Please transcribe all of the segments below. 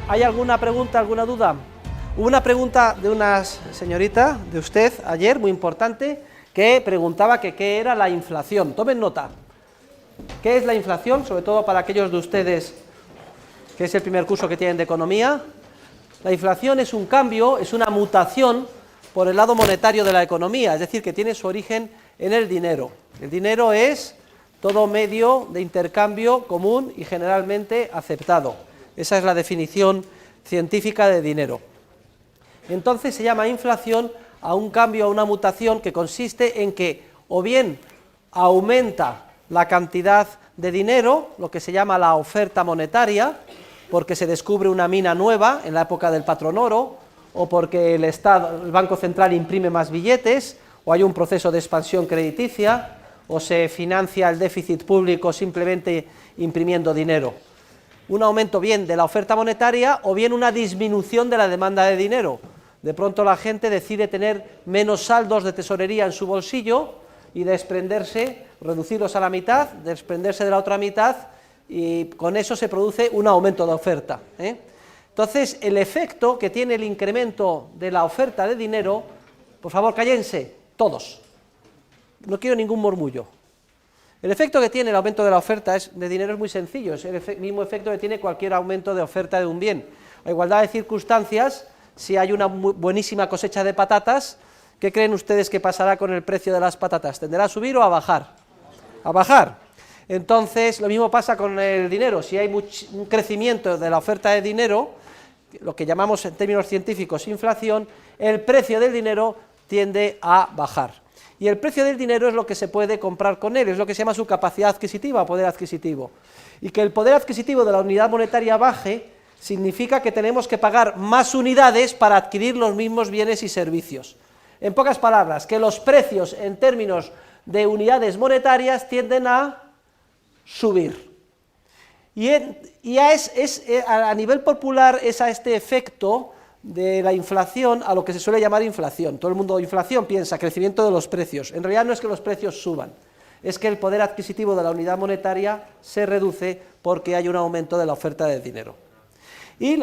¿Hay alguna pregunta, alguna duda? Hubo una pregunta de una señorita, de usted, ayer, muy importante, que preguntaba que qué era la inflación. Tomen nota. ¿Qué es la inflación? Sobre todo para aquellos de ustedes que es el primer curso que tienen de economía. La inflación es un cambio, es una mutación por el lado monetario de la economía, es decir, que tiene su origen en el dinero. El dinero es todo medio de intercambio común y generalmente aceptado. Esa es la definición científica de dinero. Entonces se llama inflación a un cambio, a una mutación que consiste en que o bien aumenta la cantidad de dinero, lo que se llama la oferta monetaria, porque se descubre una mina nueva en la época del patrón oro, o porque el Banco Central imprime más billetes, o hay un proceso de expansión crediticia, o se financia el déficit público simplemente imprimiendo dinero. Un aumento bien de la oferta monetaria o bien una disminución de la demanda de dinero. De pronto la gente decide tener menos saldos de tesorería en su bolsillo y desprenderse, reducirlos a la mitad, desprenderse de la otra mitad, y con eso se produce un aumento de oferta. Entonces, el efecto que tiene el incremento de la oferta de dinero, por favor, cállense, todos, no quiero ningún murmullo. El efecto que tiene el aumento de la oferta de dinero es muy sencillo, es el mismo efecto que tiene cualquier aumento de oferta de un bien. A igualdad de circunstancias, si hay una buenísima cosecha de patatas, ¿qué creen ustedes que pasará con el precio de las patatas? ¿Tenderá a subir o a bajar? A bajar. Entonces, lo mismo pasa con el dinero. Si hay un crecimiento de la oferta de dinero, lo que llamamos en términos científicos inflación, el precio del dinero tiende a bajar. Y el precio del dinero es lo que se puede comprar con él, es lo que se llama su capacidad adquisitiva, poder adquisitivo. Y que el poder adquisitivo de la unidad monetaria baje significa que tenemos que pagar más unidades para adquirir los mismos bienes y servicios. En pocas palabras, que los precios en términos de unidades monetarias tienden a subir. Y a nivel popular es a este efecto de la inflación a lo que se suele llamar inflación. Todo el mundo inflación piensa crecimiento de los precios. En realidad no es que los precios suban, es que el poder adquisitivo de la unidad monetaria se reduce porque hay un aumento de la oferta de dinero. Y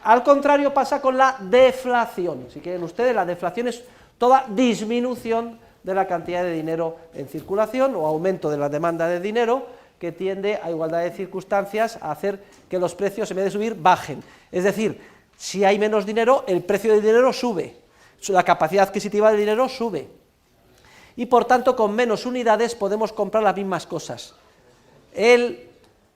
al contrario pasa con la deflación. Si quieren ustedes, la deflación es toda disminución de la cantidad de dinero en circulación o aumento de la demanda de dinero que tiende a igualdad de circunstancias a hacer que los precios en vez de subir bajen. Es decir, si hay menos dinero, el precio del dinero sube, la capacidad adquisitiva del dinero sube. Y por tanto, con menos unidades podemos comprar las mismas cosas.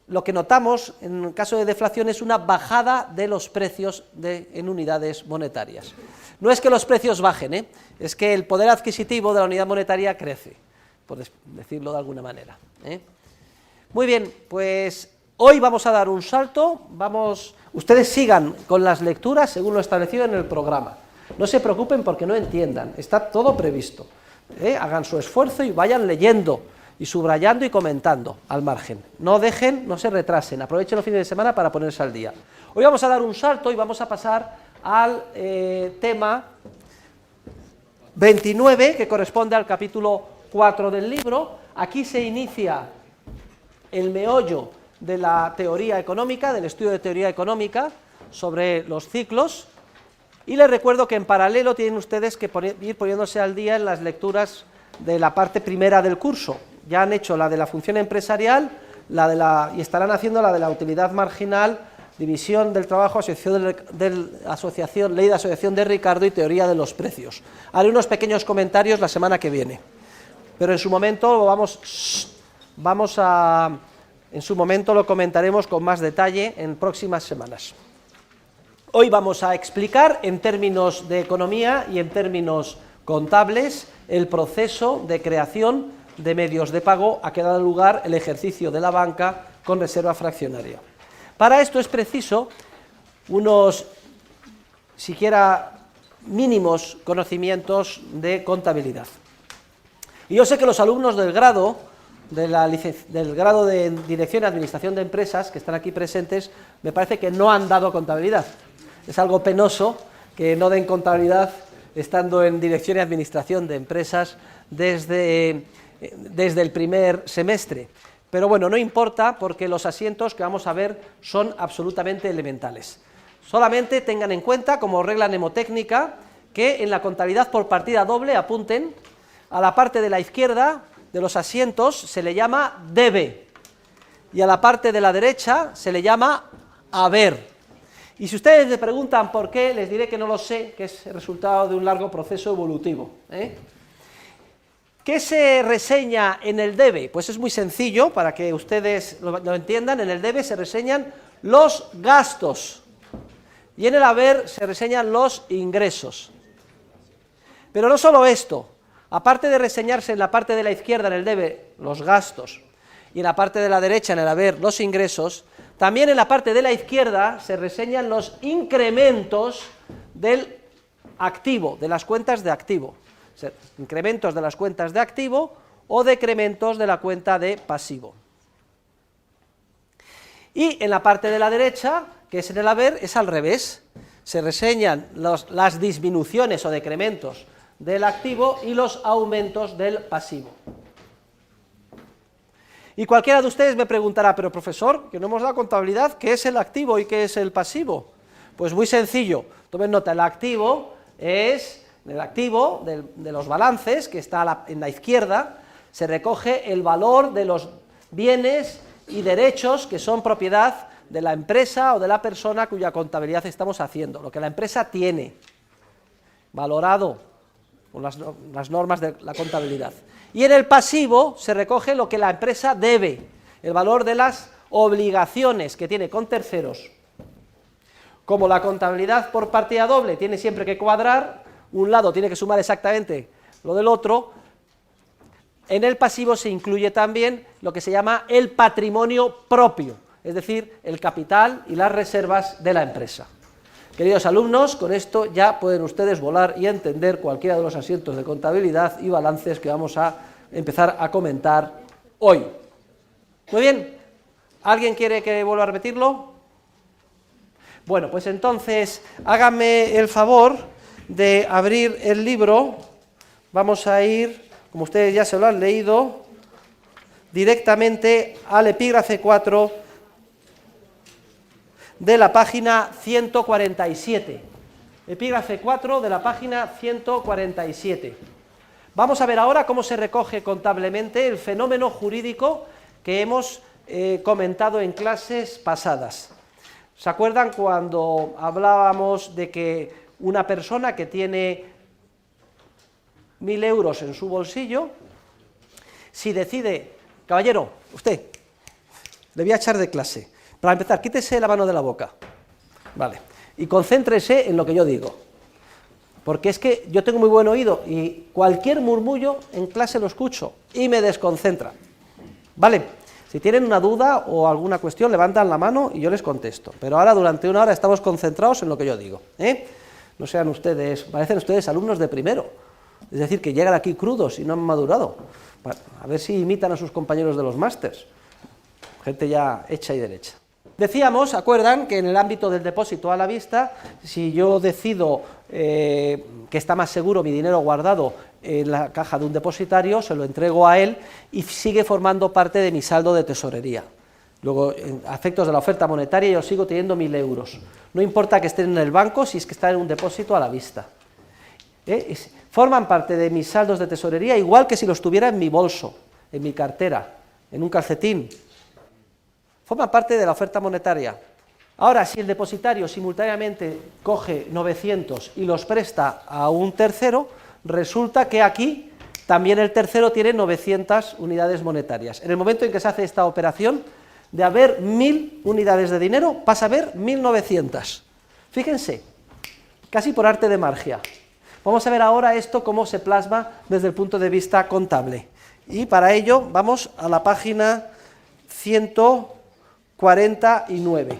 Lo que notamos en el caso de deflación es una bajada de los precios en unidades monetarias. No es que los precios bajen, es que el poder adquisitivo de la unidad monetaria crece, por decirlo de alguna manera. Muy bien, pues hoy vamos a dar un salto, ustedes sigan con las lecturas según lo establecido en el programa. No se preocupen porque no entiendan, está todo previsto. Hagan su esfuerzo y vayan leyendo y subrayando y comentando al margen. No se retrasen, aprovechen los fines de semana para ponerse al día. Hoy vamos a dar un salto y vamos a pasar al tema 29, que corresponde al capítulo 4 del libro. Aquí se inicia el meollo de la teoría económica, del estudio de teoría económica sobre los ciclos, y les recuerdo que en paralelo tienen ustedes que ir poniéndose al día en las de la parte primera del curso. Ya han hecho la de la función empresarial, y estarán haciendo la de la utilidad marginal, división del trabajo, asociación, ley de asociación de Ricardo y teoría de los precios. Haré unos pequeños comentarios la semana que viene, pero en su momento lo comentaremos con más detalle en próximas semanas. Hoy vamos a explicar en términos de economía y en términos contables el proceso de creación de medios de pago a que ha dado lugar el ejercicio de la banca con reserva fraccionaria. Para esto es preciso unos, siquiera mínimos, conocimientos de contabilidad. Y yo sé que los alumnos del grado de Dirección y Administración de Empresas, que están aquí presentes, me parece que no han dado contabilidad. Es algo penoso que no den contabilidad estando en Dirección y Administración de Empresas desde el primer semestre. Pero bueno, no importa porque los asientos que vamos a ver son absolutamente elementales. Solamente tengan en cuenta, como regla mnemotécnica, que en la contabilidad por partida doble, apunten, a la parte de la izquierda de los asientos se le llama debe, y a la parte de la derecha se le llama haber. Y si ustedes me preguntan por qué, les diré que no lo sé, que es el resultado de un largo proceso evolutivo. ¿Qué se reseña en el debe? Pues es muy sencillo, para que ustedes lo entiendan. En el debe se reseñan los gastos, y en el haber se reseñan los ingresos. Pero no solo esto, aparte de reseñarse en la parte de la izquierda en el debe los gastos, y en la parte de la derecha en el haber los ingresos, también en la parte de la izquierda se reseñan los incrementos del activo, de las cuentas de activo, o sea, incrementos de las cuentas de activo o decrementos de la cuenta de pasivo. Y en la parte de la derecha, que es en el haber, es al revés, se reseñan las disminuciones o decrementos del activo y los aumentos del pasivo. Y cualquiera de ustedes me preguntará, pero profesor, que no hemos dado contabilidad, ¿qué es el activo y qué es el pasivo? Pues muy sencillo, tomen nota, el activo es, de los balances, que está en la izquierda, se recoge el valor de los bienes y derechos que son propiedad de la empresa o de la persona cuya contabilidad estamos haciendo, lo que la empresa tiene, valorado con las normas de la contabilidad. Y en el pasivo se recoge lo que la empresa debe, el valor de las obligaciones que tiene con terceros. Como la contabilidad por partida doble tiene siempre que cuadrar, un lado tiene que sumar exactamente lo del otro, en el pasivo se incluye también lo que se llama el patrimonio propio, es decir, el capital y las reservas de la empresa. Queridos alumnos, con esto ya pueden ustedes volar y entender cualquiera de los asientos de contabilidad y balances que vamos a empezar a comentar hoy. Muy bien, ¿alguien quiere que vuelva a repetirlo? Bueno, pues entonces háganme el favor de abrir el libro. Vamos a ir, como ustedes ya se lo han leído, directamente al epígrafe 4 de la página 147. Epígrafe 4 de la página 147. Vamos a ver ahora cómo se recoge contablemente el fenómeno jurídico que hemos comentado en clases pasadas. ¿Se acuerdan cuando hablábamos de que una persona que tiene 1.000 euros en su bolsillo, si decide, caballero, usted, le voy a echar de clase. Para empezar, quítese la mano de la boca, vale, y concéntrese en lo que yo digo, porque es que yo tengo muy buen oído y cualquier murmullo en clase lo escucho y me desconcentra, ¿vale? Si tienen una duda o alguna cuestión, levantan la mano y yo les contesto, pero ahora durante una hora estamos concentrados en lo que yo digo, No sean ustedes, parecen ustedes alumnos de primero, es decir, que llegan aquí crudos y no han madurado, a ver si imitan a sus compañeros de los másters, gente ya hecha y derecha. Decíamos, ¿acuerdan?, que en el ámbito del depósito a la vista, si yo decido que está más seguro mi dinero guardado en la caja de un depositario, se lo entrego a él y sigue formando parte de mi saldo de tesorería. Luego, a efectos de la oferta monetaria, yo sigo teniendo 1.000 euros. No importa que estén en el banco si es que están en un depósito a la vista. Forman parte de mis saldos de tesorería igual que si los tuviera en mi bolso, en mi cartera, en un calcetín. Forman parte de la oferta monetaria. Ahora, si el depositario simultáneamente coge 900 y los presta a un tercero, resulta que aquí también el tercero tiene 900 unidades monetarias. En el momento en que se hace esta operación, de haber 1.000 unidades de dinero, pasa a haber 1.900. Fíjense, casi por arte de magia. Vamos a ver ahora esto cómo se plasma desde el punto de vista contable. Y para ello vamos a la página 149.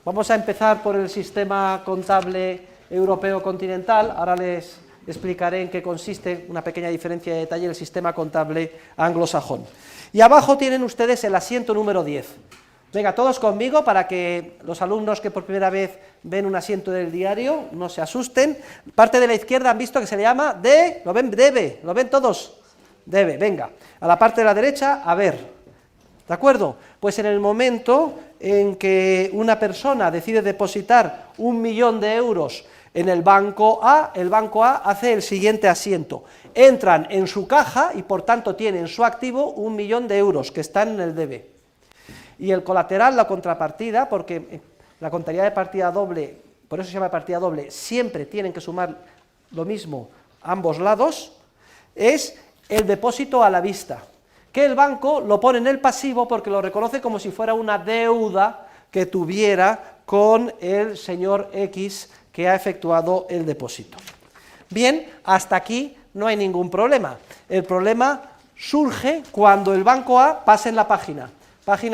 Vamos a empezar por el sistema contable europeo continental. Ahora les explicaré en qué consiste, una pequeña diferencia de detalle, el sistema contable anglosajón. Y abajo tienen ustedes el asiento número 10. Venga, todos conmigo para que los alumnos que por primera vez ven un asiento del diario no se asusten. Parte de la izquierda han visto que se le llama ¿lo ven? Debe, ¿lo ven todos? Debe, venga. A la parte de la derecha, haber. ¿De acuerdo? Pues en el momento en que una persona decide depositar 1 millón de euros en el banco A hace el siguiente asiento. Entran en su caja y por tanto tienen en su activo 1 millón de euros que están en el debe. Y el colateral, la contrapartida, porque la contabilidad de partida doble, por eso se llama partida doble, siempre tienen que sumar lo mismo ambos lados, es el depósito a la vista, que el banco lo pone en el pasivo porque lo reconoce como si fuera una deuda que tuviera con el señor X que ha efectuado el depósito. Bien, hasta aquí no hay ningún problema. El problema surge cuando el banco A pasa en la página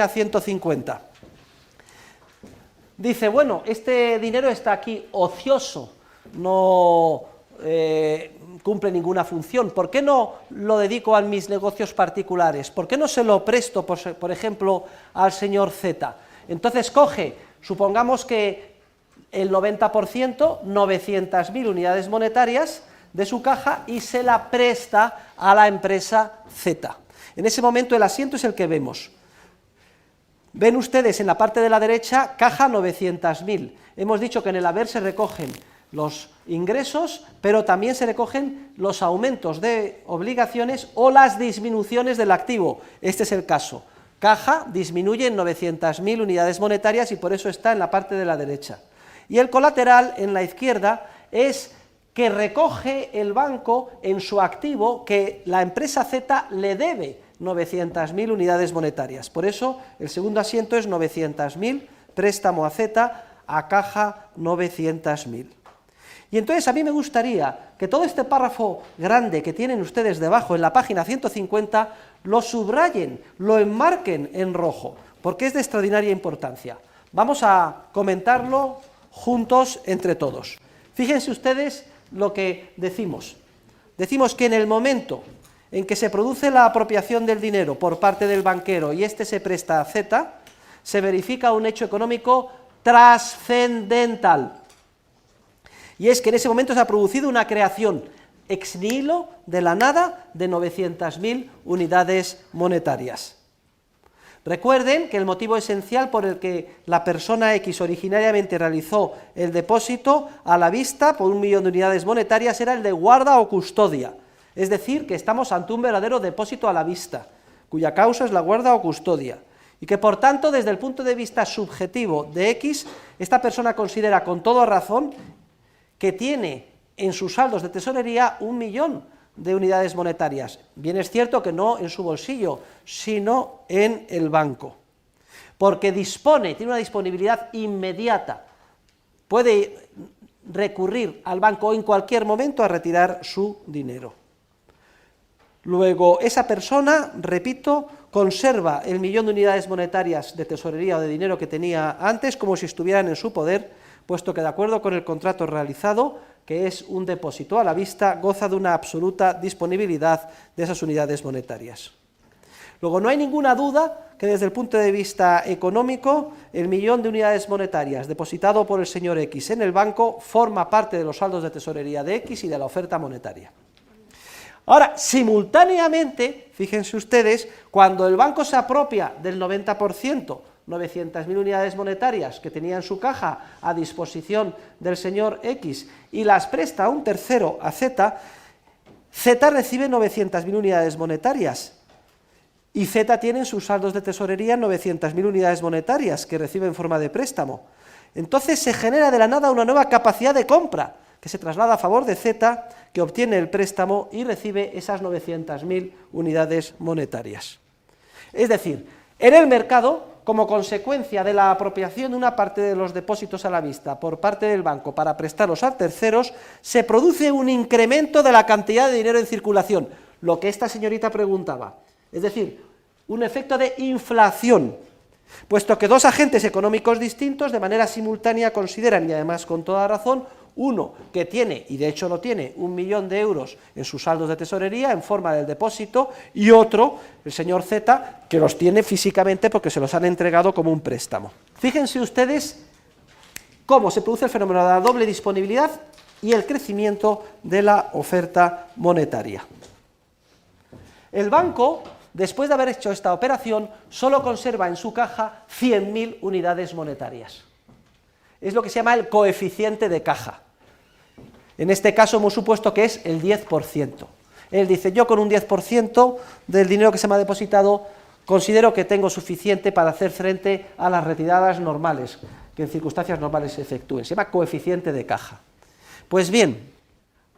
150. Dice, bueno, este dinero está aquí ocioso, no cumple ninguna función, ¿por qué no lo dedico a mis negocios particulares? ¿Por qué no se lo presto, por ejemplo, al señor Z? Entonces coge, supongamos que el 90%, 900.000 unidades monetarias de su caja y se la presta a la empresa Z. En ese momento el asiento es el que vemos. Ven ustedes en la parte de la derecha, caja 900.000. Hemos dicho que en el haber se recogen los ingresos, pero también se recogen los aumentos de obligaciones o las disminuciones del activo. Este es el caso. Caja disminuye en 900.000 unidades monetarias y por eso está en la parte de la derecha. Y el colateral, en la izquierda, es que recoge el banco en su activo que la empresa Z le debe 900.000 unidades monetarias. Por eso el segundo asiento es 900.000, préstamo a Z, a caja 900.000. Y entonces a mí me gustaría que todo este párrafo grande que tienen ustedes debajo en la página 150 lo subrayen, lo enmarquen en rojo, porque es de extraordinaria importancia. Vamos a comentarlo juntos entre todos. Fíjense ustedes lo que decimos. Decimos que en el momento en que se produce la apropiación del dinero por parte del banquero y éste se presta a Z, se verifica un hecho económico trascendental. Y es que en ese momento se ha producido una creación ex nihilo, de la nada, de 900.000 unidades monetarias. Recuerden que el motivo esencial por el que la persona X originariamente realizó el depósito a la vista por 1 millón de unidades monetarias era el de guarda o custodia, es decir, que estamos ante un verdadero depósito a la vista, cuya causa es la guarda o custodia, y que por tanto desde el punto de vista subjetivo de X, esta persona considera con toda razón que tiene en sus saldos de tesorería 1 millón de unidades monetarias. Bien es cierto que no en su bolsillo, sino en el banco, porque tiene una disponibilidad inmediata, puede recurrir al banco en cualquier momento a retirar su dinero. Luego, esa persona, repito, conserva el millón de unidades monetarias de tesorería o de dinero que tenía antes como si estuvieran en su poder, puesto que de acuerdo con el contrato realizado, que es un depósito a la vista, goza de una absoluta disponibilidad de esas unidades monetarias. Luego, no hay ninguna duda que desde el punto de vista económico, el millón de unidades monetarias depositado por el señor X en el banco forma parte de los saldos de tesorería de X y de la oferta monetaria. Ahora, simultáneamente, fíjense ustedes, cuando el banco se apropia del 90%, 900.000 unidades monetarias que tenía en su caja a disposición del señor X y las presta a un tercero, a Z, Z recibe 900.000 unidades monetarias y Z tiene en sus saldos de tesorería 900.000 unidades monetarias que recibe en forma de préstamo. Entonces se genera de la nada una nueva capacidad de compra que se traslada a favor de Z, que obtiene el préstamo y recibe esas 900.000 unidades monetarias. Es decir, en el mercado, como consecuencia de la apropiación de una parte de los depósitos a la vista por parte del banco para prestarlos a terceros, se produce un incremento de la cantidad de dinero en circulación, lo que esta señorita preguntaba, es decir, un efecto de inflación, puesto que dos agentes económicos distintos de manera simultánea consideran, y además con toda razón, uno que tiene, y de hecho lo tiene, 1 millón de euros en sus saldos de tesorería en forma del depósito, y otro, el señor Z, que los tiene físicamente porque se los han entregado como un préstamo. Fíjense ustedes cómo se produce el fenómeno de la doble disponibilidad y el crecimiento de la oferta monetaria. El banco después de haber hecho esta operación, solo conserva en su caja 100.000 unidades monetarias. Es lo que se llama el coeficiente de caja. En este caso hemos supuesto que es el 10%. Él dice, yo con un 10% del dinero que se me ha depositado considero que tengo suficiente para hacer frente a las retiradas normales, que en circunstancias normales se efectúen. Se llama coeficiente de caja. Pues bien,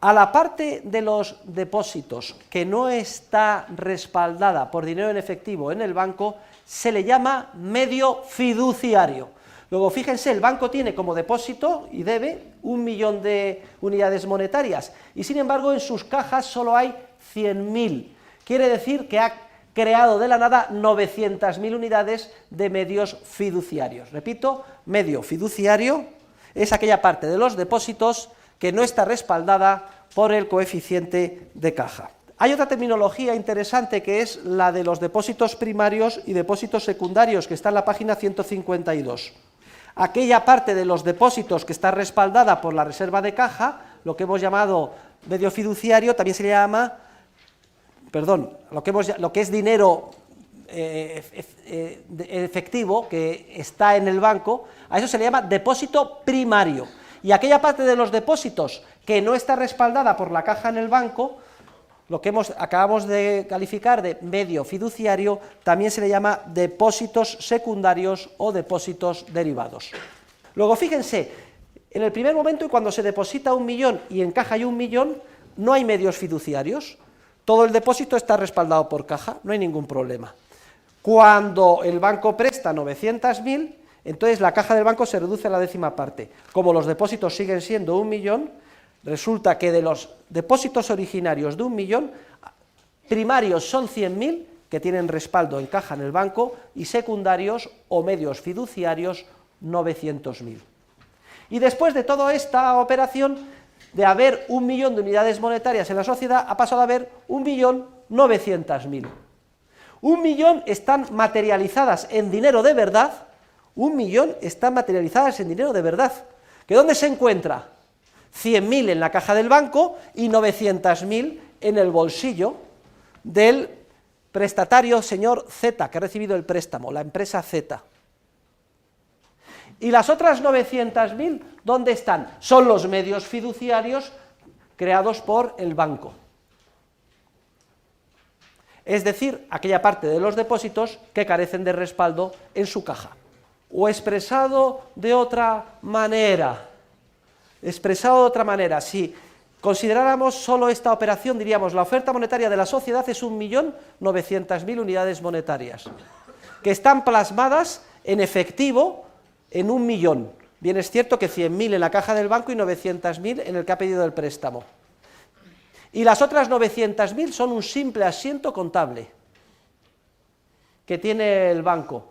a la parte de los depósitos que no está respaldada por dinero en efectivo en el banco, se le llama medio fiduciario. Luego, fíjense, el banco tiene como depósito y debe 1 millón de unidades monetarias, y sin embargo en sus cajas solo hay 100.000. Quiere decir que ha creado de la nada 900.000 unidades de medios fiduciarios. Repito, medio fiduciario es aquella parte de los depósitos que no está respaldada por el coeficiente de caja. Hay otra terminología interesante que es la de los depósitos primarios y depósitos secundarios, que está en la página 152. Aquella parte de los depósitos que está respaldada por la reserva de caja, lo que hemos llamado medio fiduciario, también se le llama, lo que es dinero efectivo que está en el banco, a eso se le llama depósito primario. Y aquella parte de los depósitos que no está respaldada por la caja en el banco, lo que acabamos de calificar de medio fiduciario, también se le llama depósitos secundarios o depósitos derivados. Luego, fíjense, en el primer momento, cuando se deposita 1 millón y en caja hay 1 millón, no hay medios fiduciarios, todo el depósito está respaldado por caja, no hay ningún problema. Cuando el banco presta 900.000, entonces la caja del banco se reduce a la 10ª parte. Como los depósitos siguen siendo 1 millón, resulta que de los depósitos originarios de 1 millón, primarios son 100.000, que tienen respaldo en caja en el banco, y secundarios o medios fiduciarios 900.000. Y después de toda esta operación, de haber 1 millón de unidades monetarias en la sociedad, ha pasado a haber 1.900.000. 1 millón están materializadas en dinero de verdad, 1 millón están materializadas en dinero de verdad. ¿Que dónde se encuentra? 100.000 en la caja del banco y 900.000 en el bolsillo del prestatario señor Z, que ha recibido el préstamo, la empresa Z. ¿Y las otras 900.000 dónde están? Son los medios fiduciarios creados por el banco. Es decir, aquella parte de los depósitos que carecen de respaldo en su caja. O expresado de otra manera, si consideráramos solo esta operación, diríamos, la oferta monetaria de la sociedad es 1.900.000 unidades monetarias, que están plasmadas en efectivo en 1 millón. Bien, es cierto que 100.000 en la caja del banco y 900.000 en el que ha pedido el préstamo. Y las otras 900.000 son un simple asiento contable que tiene el banco.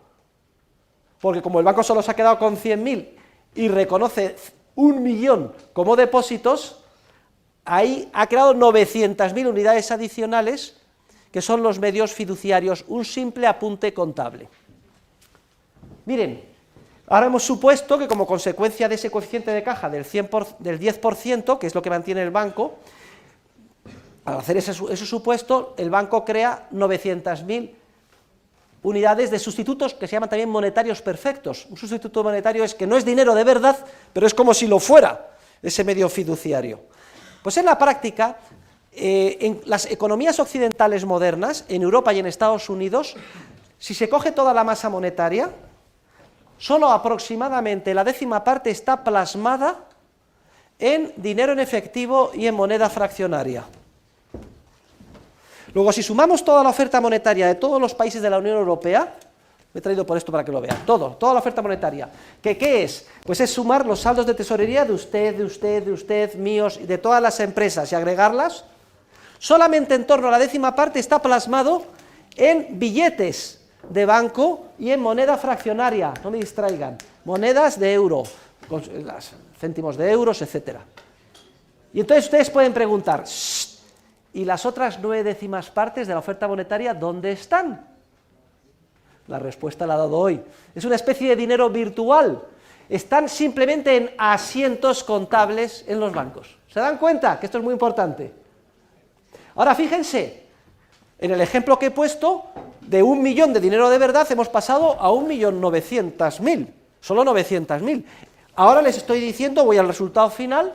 Porque como el banco solo se ha quedado con 100.000 y reconoce 1 millón como depósitos, ahí ha creado 900.000 unidades adicionales, que son los medios fiduciarios, un simple apunte contable. Miren, ahora hemos supuesto que como consecuencia de ese coeficiente de caja del 10%, que es lo que mantiene el banco, al hacer ese supuesto, el banco crea 900.000 unidades de sustitutos que se llaman también monetarios perfectos. Un sustituto monetario es que no es dinero de verdad, pero es como si lo fuera, ese medio fiduciario. Pues en la práctica, en las economías occidentales modernas, en Europa y en Estados Unidos, si se coge toda la masa monetaria, solo aproximadamente la 10ª parte está plasmada en dinero en efectivo y en moneda fraccionaria. Luego, si sumamos toda la oferta monetaria de todos los países de la Unión Europea, me he traído por esto para que lo vean, toda la oferta monetaria, ¿qué es? Pues es sumar los saldos de tesorería de usted, míos, y de todas las empresas y agregarlas, solamente en torno a la 10ª parte está plasmado en billetes de banco y en moneda fraccionaria, no me distraigan, monedas de euro, con las céntimos de euros, etcétera. Y entonces ustedes pueden preguntar, ¿y las otras 9/10 partes de la oferta monetaria dónde están? La respuesta la he dado hoy. Es una especie de dinero virtual. Están simplemente en asientos contables en los bancos. ¿Se dan cuenta? Que esto es muy importante. Ahora fíjense, En el ejemplo que he puesto, de 1 millón de dinero de verdad hemos pasado a 1.900.000, solo 900.000. Ahora les estoy diciendo, voy al resultado final,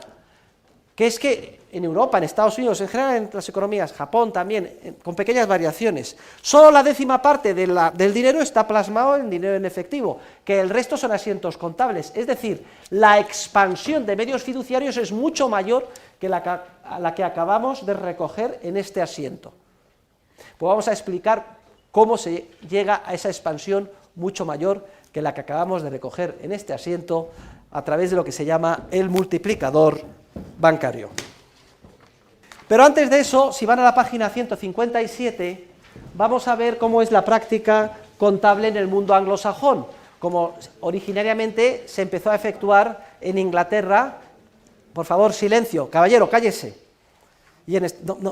que es que en Europa, en Estados Unidos, en general en las economías, Japón también, con pequeñas variaciones, solo la 10ª parte del dinero está plasmado en dinero en efectivo, que el resto son asientos contables. Es decir, la expansión de medios fiduciarios es mucho mayor que la que acabamos de recoger en este asiento. Pues vamos a explicar cómo se llega a esa expansión mucho mayor que la que acabamos de recoger en este asiento a través de lo que se llama el multiplicador bancario. Pero antes de eso, si van a la página 157, vamos a ver cómo es la práctica contable en el mundo anglosajón, como originariamente se empezó a efectuar en Inglaterra. Por favor, silencio, caballero, cállese.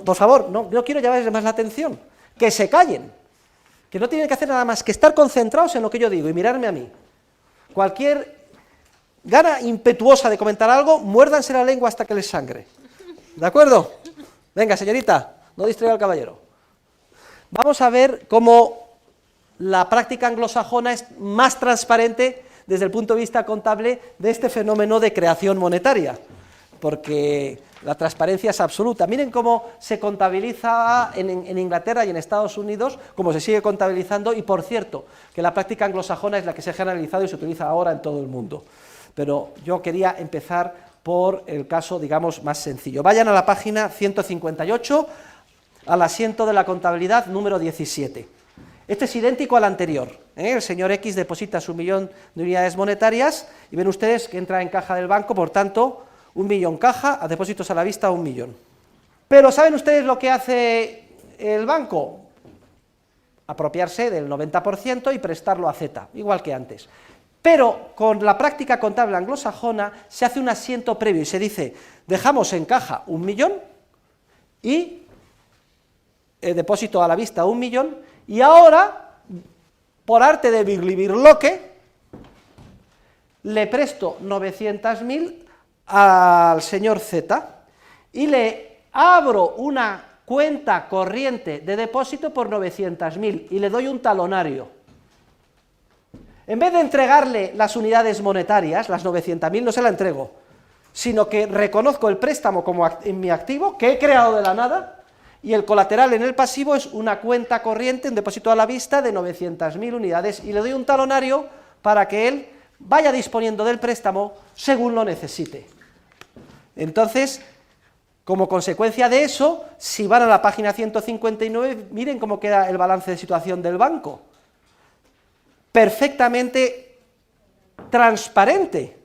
Por favor, no quiero llamarles más la atención, que se callen, que no tienen que hacer nada más que estar concentrados en lo que yo digo y mirarme a mí. Cualquier gana impetuosa de comentar algo, muérdanse la lengua hasta que les sangre. ¿De acuerdo? Venga, señorita, no distraiga al caballero. Vamos a ver cómo la práctica anglosajona es más transparente desde el punto de vista contable de este fenómeno de creación monetaria, porque la transparencia es absoluta. Miren cómo se contabiliza en Inglaterra y en Estados Unidos, cómo se sigue contabilizando, y por cierto, que la práctica anglosajona es la que se ha generalizado y se utiliza ahora en todo el mundo. Pero yo quería empezar por el caso, digamos, más sencillo. Vayan a la página 158, al asiento de la contabilidad número 17. Este es idéntico al anterior, ¿eh? El señor X deposita su 1 millón de unidades monetarias y ven ustedes que entra en caja del banco, por tanto, 1 millón caja, a depósitos a la vista 1 millón. Pero ¿saben ustedes lo que hace el banco? Apropiarse del 90% y prestarlo a Z, igual que antes. Pero con la práctica contable anglosajona se hace un asiento previo y se dice, dejamos en caja 1 millón y depósito a la vista 1 millón, y ahora, por arte de birlibirloque, le presto 900.000 al señor Z y le abro una cuenta corriente de depósito por 900.000 y le doy un talonario. En vez de entregarle las unidades monetarias, las 900.000, no se la entrego, sino que reconozco el préstamo como en mi activo, que he creado de la nada, y el colateral en el pasivo es una cuenta corriente, un depósito a la vista de 900.000 unidades, y le doy un talonario para que él vaya disponiendo del préstamo según lo necesite. Entonces, como consecuencia de eso, si van a la página 159, miren cómo queda el balance de situación del banco. Perfectamente transparente.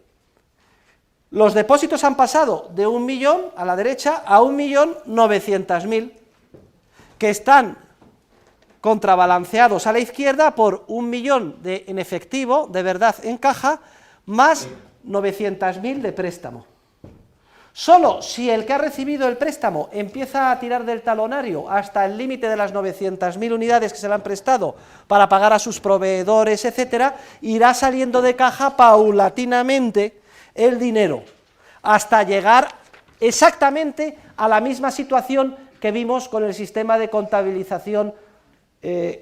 Los depósitos han pasado de 1 millón a la derecha a 1.900.000, que están contrabalanceados a la izquierda por 1 millón en efectivo, de verdad en caja, más 900.000 de préstamo. Solo si el que ha recibido el préstamo empieza a tirar del talonario hasta el límite de las 900.000 unidades que se le han prestado para pagar a sus proveedores, etcétera, irá saliendo de caja paulatinamente el dinero, hasta llegar exactamente a la misma situación que vimos con el sistema de contabilización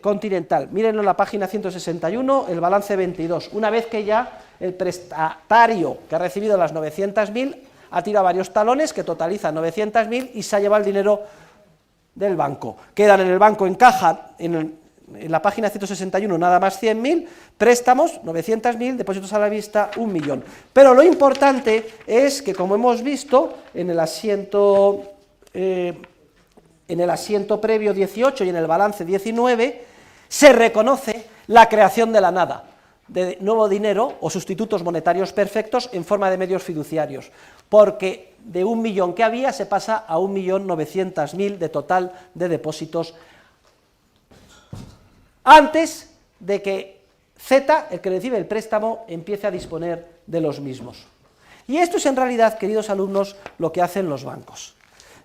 continental. Mírenlo en la página 161, el balance 22, una vez que ya el prestatario que ha recibido las 900.000 ha tirado varios talones que totalizan 900.000 y se ha llevado el dinero del banco. Quedan en el banco en caja, en la página 161, nada más 100.000, préstamos 900.000, depósitos a la vista 1 millón. Pero lo importante es que, como hemos visto en el asiento previo 18 y en el balance 19, se reconoce la creación de la nada, de nuevo dinero o sustitutos monetarios perfectos en forma de medios fiduciarios, porque de 1 millón que había se pasa a 1.900.000 de total de depósitos antes de que Z, el que recibe el préstamo, empiece a disponer de los mismos. Y esto es en realidad, queridos alumnos, lo que hacen los bancos.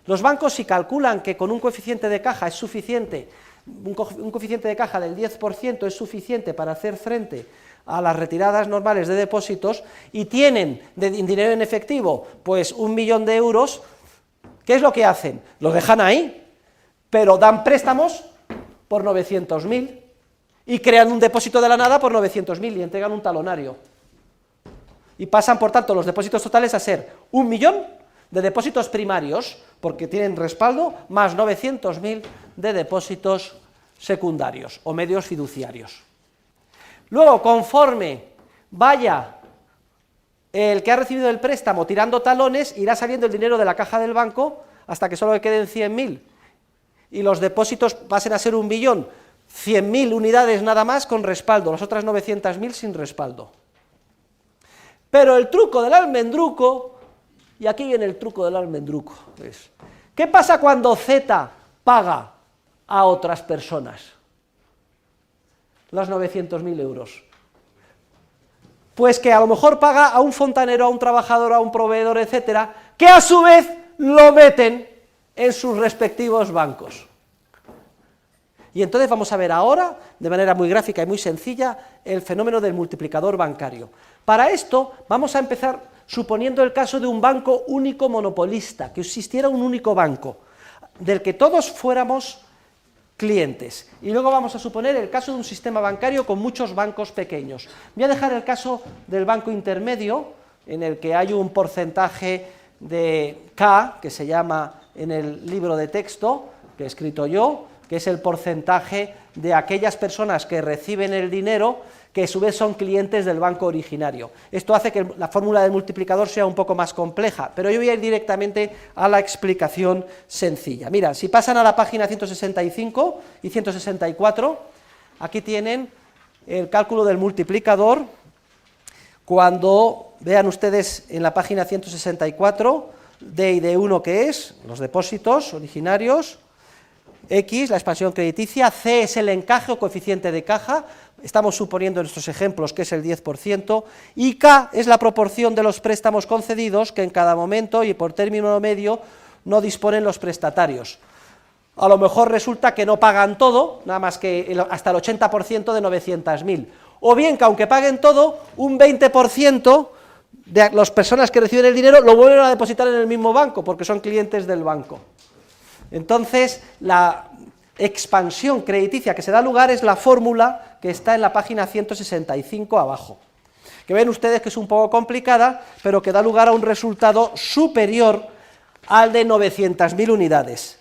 Los bancos, si calculan que con un coeficiente de caja es suficiente, un coeficiente de caja del 10% es suficiente para hacer frente a las retiradas normales de depósitos, y tienen dinero en efectivo, pues 1 millón de euros, ¿qué es lo que hacen? Lo dejan ahí, pero dan préstamos por 900.000 y crean un depósito de la nada por 900.000 y entregan un talonario. Y pasan, por tanto, los depósitos totales a ser 1 millón de depósitos primarios, porque tienen respaldo, más 900.000 de depósitos secundarios o medios fiduciarios. Luego, conforme vaya el que ha recibido el préstamo tirando talones, irá saliendo el dinero de la caja del banco hasta que solo queden 100.000 y los depósitos pasen a ser 1 millón, 100.000 unidades nada más con respaldo, las otras 900.000 sin respaldo. Pero el truco del almendruco, y aquí viene el truco del almendruco, es, ¿qué pasa cuando Z paga a otras personas los 900.000 euros? Pues que a lo mejor paga a un fontanero, a un trabajador, a un proveedor, etcétera, que a su vez lo meten en sus respectivos bancos. Y entonces vamos a ver ahora, de manera muy gráfica y muy sencilla, el fenómeno del multiplicador bancario. Para esto vamos a empezar suponiendo el caso de un banco único monopolista, que existiera un único banco, del que todos fuéramos clientes. Y luego vamos a suponer el caso de un sistema bancario con muchos bancos pequeños. Voy a dejar el caso del banco intermedio, en el que hay un porcentaje de K, que se llama en el libro de texto, que he escrito yo, que es el porcentaje de aquellas personas que reciben el dinero, que a su vez son clientes del banco originario. Esto hace que la fórmula del multiplicador sea un poco más compleja, pero yo voy a ir directamente a la explicación sencilla. Mira, si pasan a la página 165 y 164, aquí tienen el cálculo del multiplicador. Cuando vean ustedes en la página 164, D y D1, que es los depósitos originarios, X, la expansión crediticia, C es el encaje o coeficiente de caja, estamos suponiendo en estos ejemplos que es el 10%, y K es la proporción de los préstamos concedidos que en cada momento y por término medio no disponen los prestatarios. A lo mejor resulta que no pagan todo, nada más que hasta el 80% de 900.000, o bien que aunque paguen todo, un 20% de las personas que reciben el dinero lo vuelven a depositar en el mismo banco, porque son clientes del banco. Entonces, la expansión crediticia que se da lugar es la fórmula que está en la página 165 abajo, que ven ustedes que es un poco complicada, pero que da lugar a un resultado superior al de 900.000 unidades.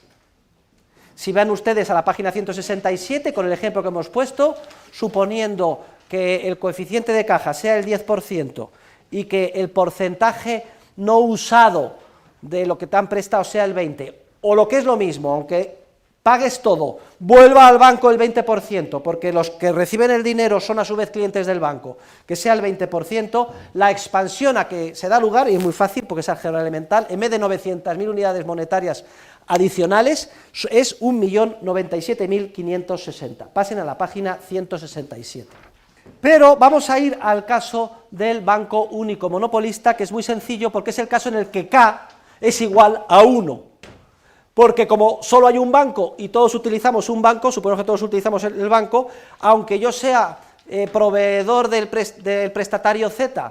Si ven ustedes a la página 167, con el ejemplo que hemos puesto, suponiendo que el coeficiente de caja sea el 10% y que el porcentaje no usado de lo que te han prestado sea el 20%, o lo que es lo mismo, aunque pagues todo, vuelva al banco el 20%, porque los que reciben el dinero son a su vez clientes del banco, que sea el 20%, la expansión a que se da lugar, y es muy fácil porque es álgebra elemental, en vez de 900.000 unidades monetarias adicionales, es 1.097.560. Pasen a la página 167. Pero vamos a ir al caso del banco único monopolista, que es muy sencillo porque es el caso en el que K es igual a 1. Porque como solo hay un banco y todos utilizamos un banco, supongo que todos utilizamos el banco, aunque yo sea proveedor del prestatario Z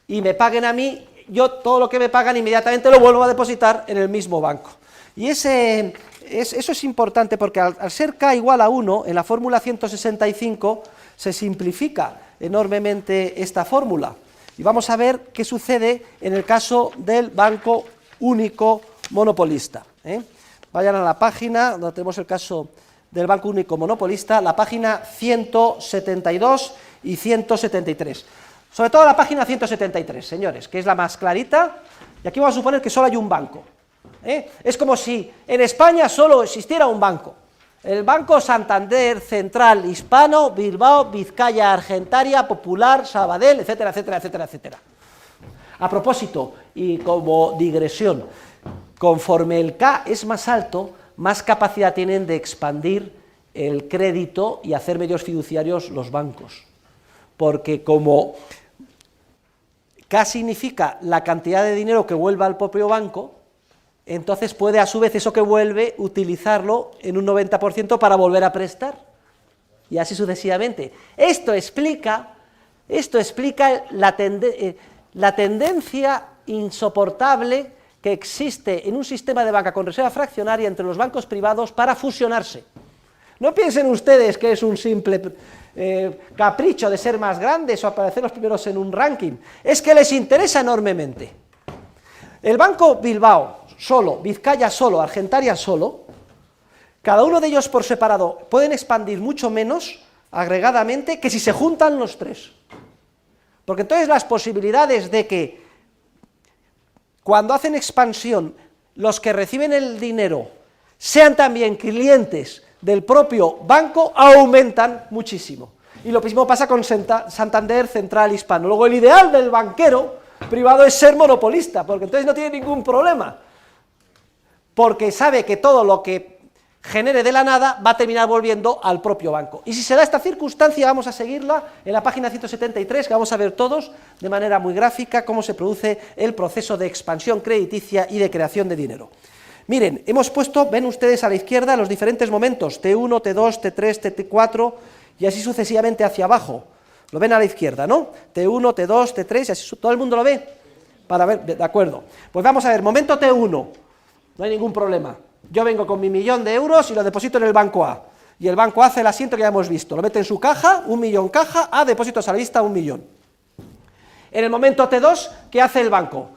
y me paguen a mí, yo todo lo que me pagan inmediatamente lo vuelvo a depositar en el mismo banco. Y eso es importante porque al ser K igual a 1, en la fórmula 165 se simplifica enormemente esta fórmula. Y vamos a ver qué sucede en el caso del banco único monopolista. Vayan a la página donde tenemos el caso del banco único monopolista, la página 172 y 173. Sobre todo la página 173, señores, que es la más clarita, y aquí vamos a suponer que solo hay un banco. Es como si en España solo existiera un banco. El Banco Santander, Central, Hispano, Bilbao, Vizcaya, Argentaria, Popular, Sabadell, etcétera, etcétera, etcétera, etcétera. A propósito, y como digresión, conforme el K es más alto, más capacidad tienen de expandir el crédito y hacer medios fiduciarios los bancos, porque como K significa la cantidad de dinero que vuelve al propio banco, entonces puede a su vez eso que vuelve utilizarlo en un 90% para volver a prestar, y así sucesivamente. Esto explica la tendencia insoportable que existe en un sistema de banca con reserva fraccionaria entre los bancos privados para fusionarse. No piensen ustedes que es un simple capricho de ser más grandes o aparecer los primeros en un ranking, es que les interesa enormemente. El Banco Bilbao solo, Vizcaya solo, Argentaria solo, cada uno de ellos por separado pueden expandir mucho menos agregadamente que si se juntan los tres. Porque entonces las posibilidades de que cuando hacen expansión los que reciben el dinero sean también clientes del propio banco aumentan muchísimo. Y lo mismo pasa con Santander, Central, Hispano. Luego el ideal del banquero privado es ser monopolista, porque entonces no tiene ningún problema, porque sabe que todo lo que genere de la nada va a terminar volviendo al propio banco. Y si se da esta circunstancia, vamos a seguirla en la página 173, que vamos a ver todos de manera muy gráfica cómo se produce el proceso de expansión crediticia y de creación de dinero. Miren, hemos puesto, ven ustedes a la izquierda, los diferentes momentos, T1, T2, T3, T4, y así sucesivamente hacia abajo. Lo ven a la izquierda, ¿no? T1, T2, T3, y así todo el mundo lo ve, para ver, de acuerdo. Pues vamos a ver, momento T1, no hay ningún problema. Yo vengo con mi 1.000.000 de euros y lo deposito en el banco A, y el banco A hace el asiento que ya hemos visto, lo mete en su caja, 1.000.000 caja, A, depósitos a la vista, 1.000.000. En el momento T2, ¿qué hace el banco?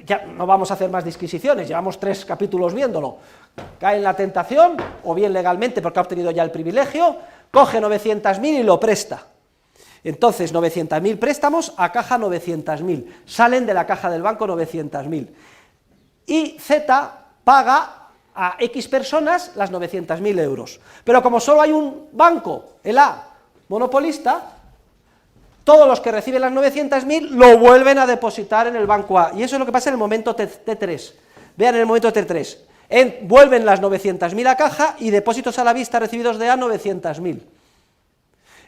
Ya no vamos a hacer más disquisiciones, llevamos 3 capítulos viéndolo. Cae en la tentación, o bien legalmente porque ha obtenido ya el privilegio, coge 900.000 y lo presta. Entonces 900.000 préstamos a caja 900.000, salen de la caja del banco 900.000. Y Z paga a X personas las 900.000 euros. Pero como solo hay un banco, el A, monopolista, todos los que reciben las 900.000 lo vuelven a depositar en el banco A, y eso es lo que pasa en el momento T3. Vean en el momento T3, vuelven las 900.000 a caja y depósitos a la vista recibidos de A 900.000.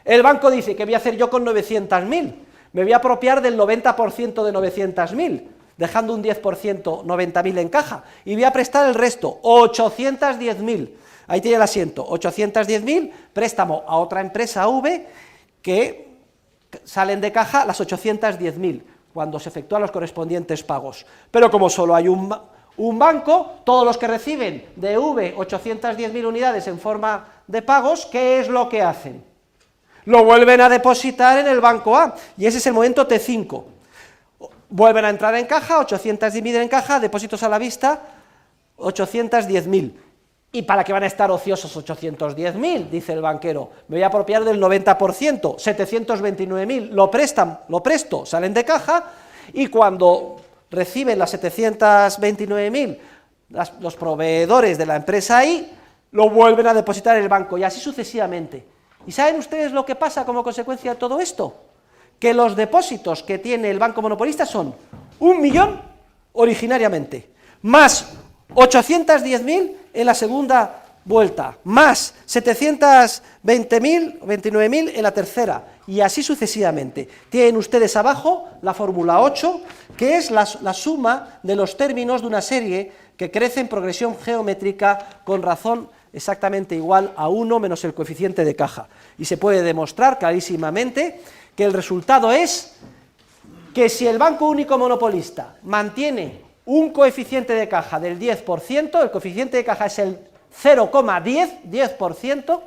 El banco dice, ¿qué voy a hacer yo con 900.000? Me voy a apropiar del 90% de 900.000, dejando un 10%, 90.000 en caja, y voy a prestar el resto, 810.000. Ahí tiene el asiento, 810.000, préstamo a otra empresa V que salen de caja las 810.000 cuando se efectúan los correspondientes pagos. Pero como solo hay un banco, todos los que reciben de V 810.000 unidades en forma de pagos, ¿qué es lo que hacen? Lo vuelven a depositar en el banco A, y ese es el momento T5. Vuelven a entrar en caja, 810.000 en caja, depósitos a la vista, 810.000. ¿Y para qué van a estar ociosos 810.000? Dice el banquero. Me voy a apropiar del 90%, 729.000, lo presto, salen de caja, y cuando reciben las 729.000 los proveedores de la empresa ahí, lo vuelven a depositar en el banco, y así sucesivamente. ¿Y saben ustedes lo que pasa como consecuencia de todo esto? Que los depósitos que tiene el banco monopolista son 1.000.000 originariamente, más 810.000 en la segunda vuelta, más 720.000, 29.000 en la tercera, y así sucesivamente. Tienen ustedes abajo la fórmula 8, que es la suma de los términos de una serie que crece en progresión geométrica con razón exactamente igual a 1 menos el coeficiente de caja. Y se puede demostrar clarísimamente que el resultado es que si el Banco Único Monopolista mantiene un coeficiente de caja del 10%, el coeficiente de caja es el 0,10%,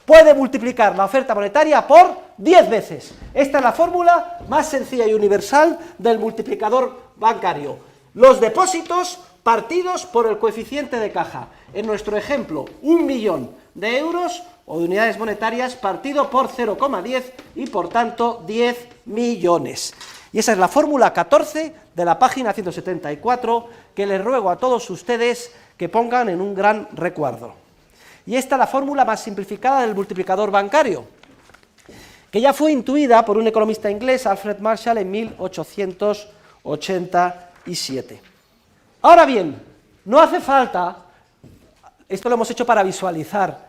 puede multiplicar la oferta monetaria por 10 veces. Esta es la fórmula más sencilla y universal del multiplicador bancario. Los depósitos partidos por el coeficiente de caja. En nuestro ejemplo, 1.000.000 de euros o de unidades monetarias partido por 0,10 y por tanto 10 millones. Y esa es la fórmula 14 de la página 174 que les ruego a todos ustedes que pongan en un gran recuerdo. Y esta es la fórmula más simplificada del multiplicador bancario, que ya fue intuida por un economista inglés, Alfred Marshall, en 1887. Ahora bien, no hace falta, esto lo hemos hecho para visualizar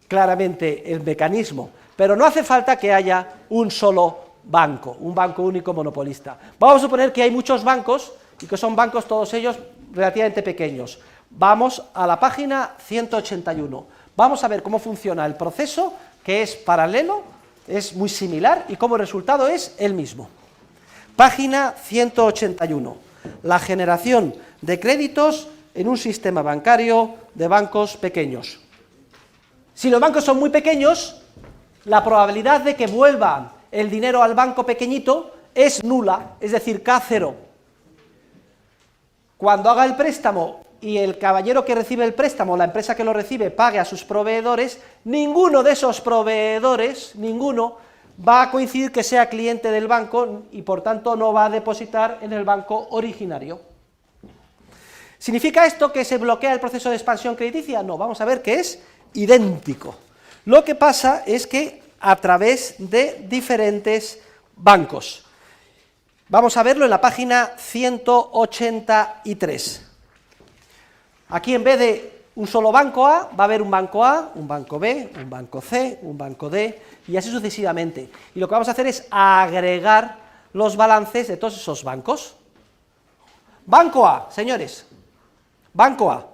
claramente el mecanismo, pero no hace falta que haya un solo banco, un banco único monopolista. Vamos a suponer que hay muchos bancos y que son bancos todos ellos relativamente pequeños. Vamos a la página 181. Vamos a ver cómo funciona el proceso, que es paralelo, es muy similar y como resultado es el mismo. Página 181. La generación de créditos en un sistema bancario de bancos pequeños. Si los bancos son muy pequeños, la probabilidad de que vuelva el dinero al banco pequeñito es nula, es decir, K0. Cuando haga el préstamo y el caballero que recibe el préstamo, la empresa que lo recibe, pague a sus proveedores, ninguno de esos proveedores, ninguno, va a coincidir que sea cliente del banco y por tanto no va a depositar en el banco originario. ¿Significa esto que se bloquea el proceso de expansión crediticia? No, vamos a ver que es idéntico. Lo que pasa es que a través de diferentes bancos. Vamos a verlo en la página 183. Aquí en vez de un solo banco A, va a haber un banco A, un banco B, un banco C, un banco D, y así sucesivamente. Y lo que vamos a hacer es agregar los balances de todos esos bancos. Banco A, señores, banco A,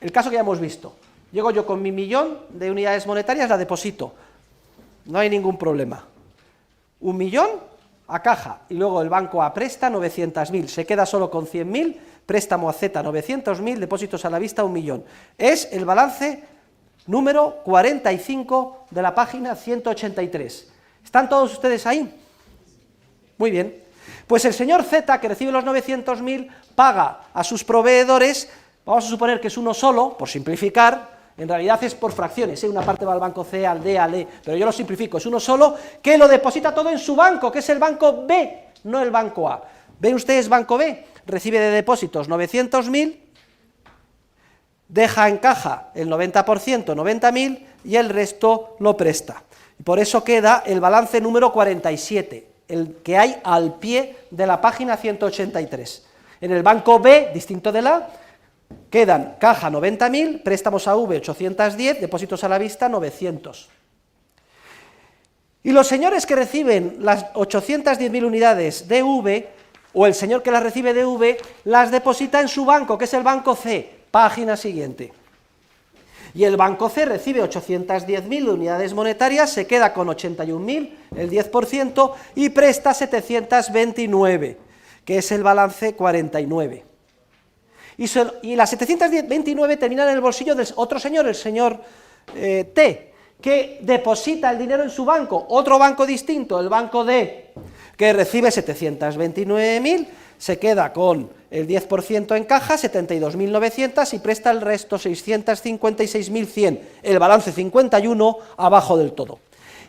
el caso que ya hemos visto. Llego yo con mi 1.000.000 de unidades monetarias, la deposito, no hay ningún problema. 1.000.000 a caja, y luego el banco A presta 900.000, se queda solo con 100.000, préstamo a Z 900.000, depósitos a la vista 1.000.000. Es el balance número 45 de la página 183. ¿Están todos ustedes ahí? Muy bien. Pues el señor Z, que recibe los 900.000, paga a sus proveedores, vamos a suponer que es uno solo, por simplificar, en realidad es por fracciones, una parte va al banco C, al D, al E, pero yo lo simplifico, es uno solo, que lo deposita todo en su banco, que es el banco B, no el banco A. ¿Ven ustedes banco B? Recibe de depósitos 900.000, deja en caja el 90%, 90.000, y el resto lo presta. Y por eso queda el balance número 47, el que hay al pie de la página 183. En el banco B, distinto del A, quedan caja 90.000, préstamos a V 810, depósitos a la vista 900. Y los señores que reciben las 810.000 unidades de V, o el señor que las recibe de V, las deposita en su banco, que es el banco C, página siguiente. Y el banco C recibe 810.000 unidades monetarias, se queda con 81.000, el 10%, y presta 729, que es el balance 49. Y las 729 terminan en el bolsillo del otro señor, el señor T, que deposita el dinero en su banco, otro banco distinto, el banco D, que recibe 729.000, se queda con el 10% en caja, 72.900, y presta el resto, 656.100, el balance 51 abajo del todo.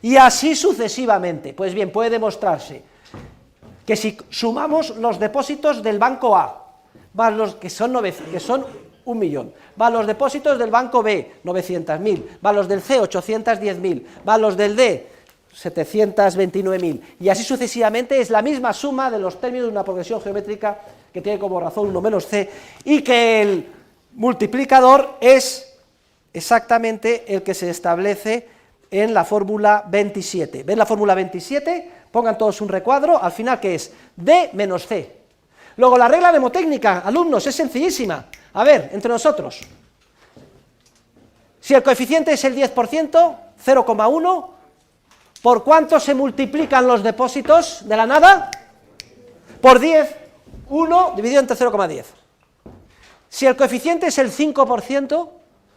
Y así sucesivamente. Pues bien, puede demostrarse que si sumamos los depósitos del banco A, van los que son 1.000.000, van los depósitos del banco B, 900.000, van los del C, 810.000, van los del D, 729.000, y así sucesivamente. Es la misma suma de los términos de una progresión geométrica que tiene como razón 1 menos C, y que el multiplicador es exactamente el que se establece en la fórmula 27. ¿Ven la fórmula 27? Pongan todos un recuadro, al final, ¿qué es? D menos C. Luego, la regla mnemotécnica, alumnos, es sencillísima. A ver, entre nosotros, si el coeficiente es el 10%, 0,1, ¿por cuánto se multiplican los depósitos de la nada? Por 10, 1 dividido entre 0,10. Si el coeficiente es el 5%,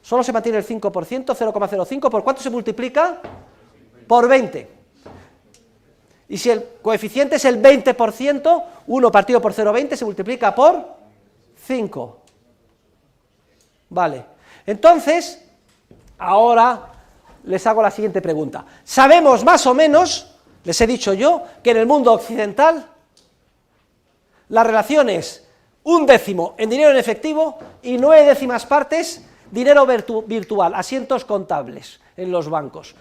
solo se mantiene el 5%, 0,05, ¿por cuánto se multiplica? Por 20. Y si el coeficiente es el 20%, 1 partido por 0,20 se multiplica por 5. Vale. Entonces, ahora les hago la siguiente pregunta. Sabemos más o menos, les he dicho yo, que en el mundo occidental la relación es 1/10 en dinero en efectivo y 9/10 partes dinero virtual, asientos contables en los bancos.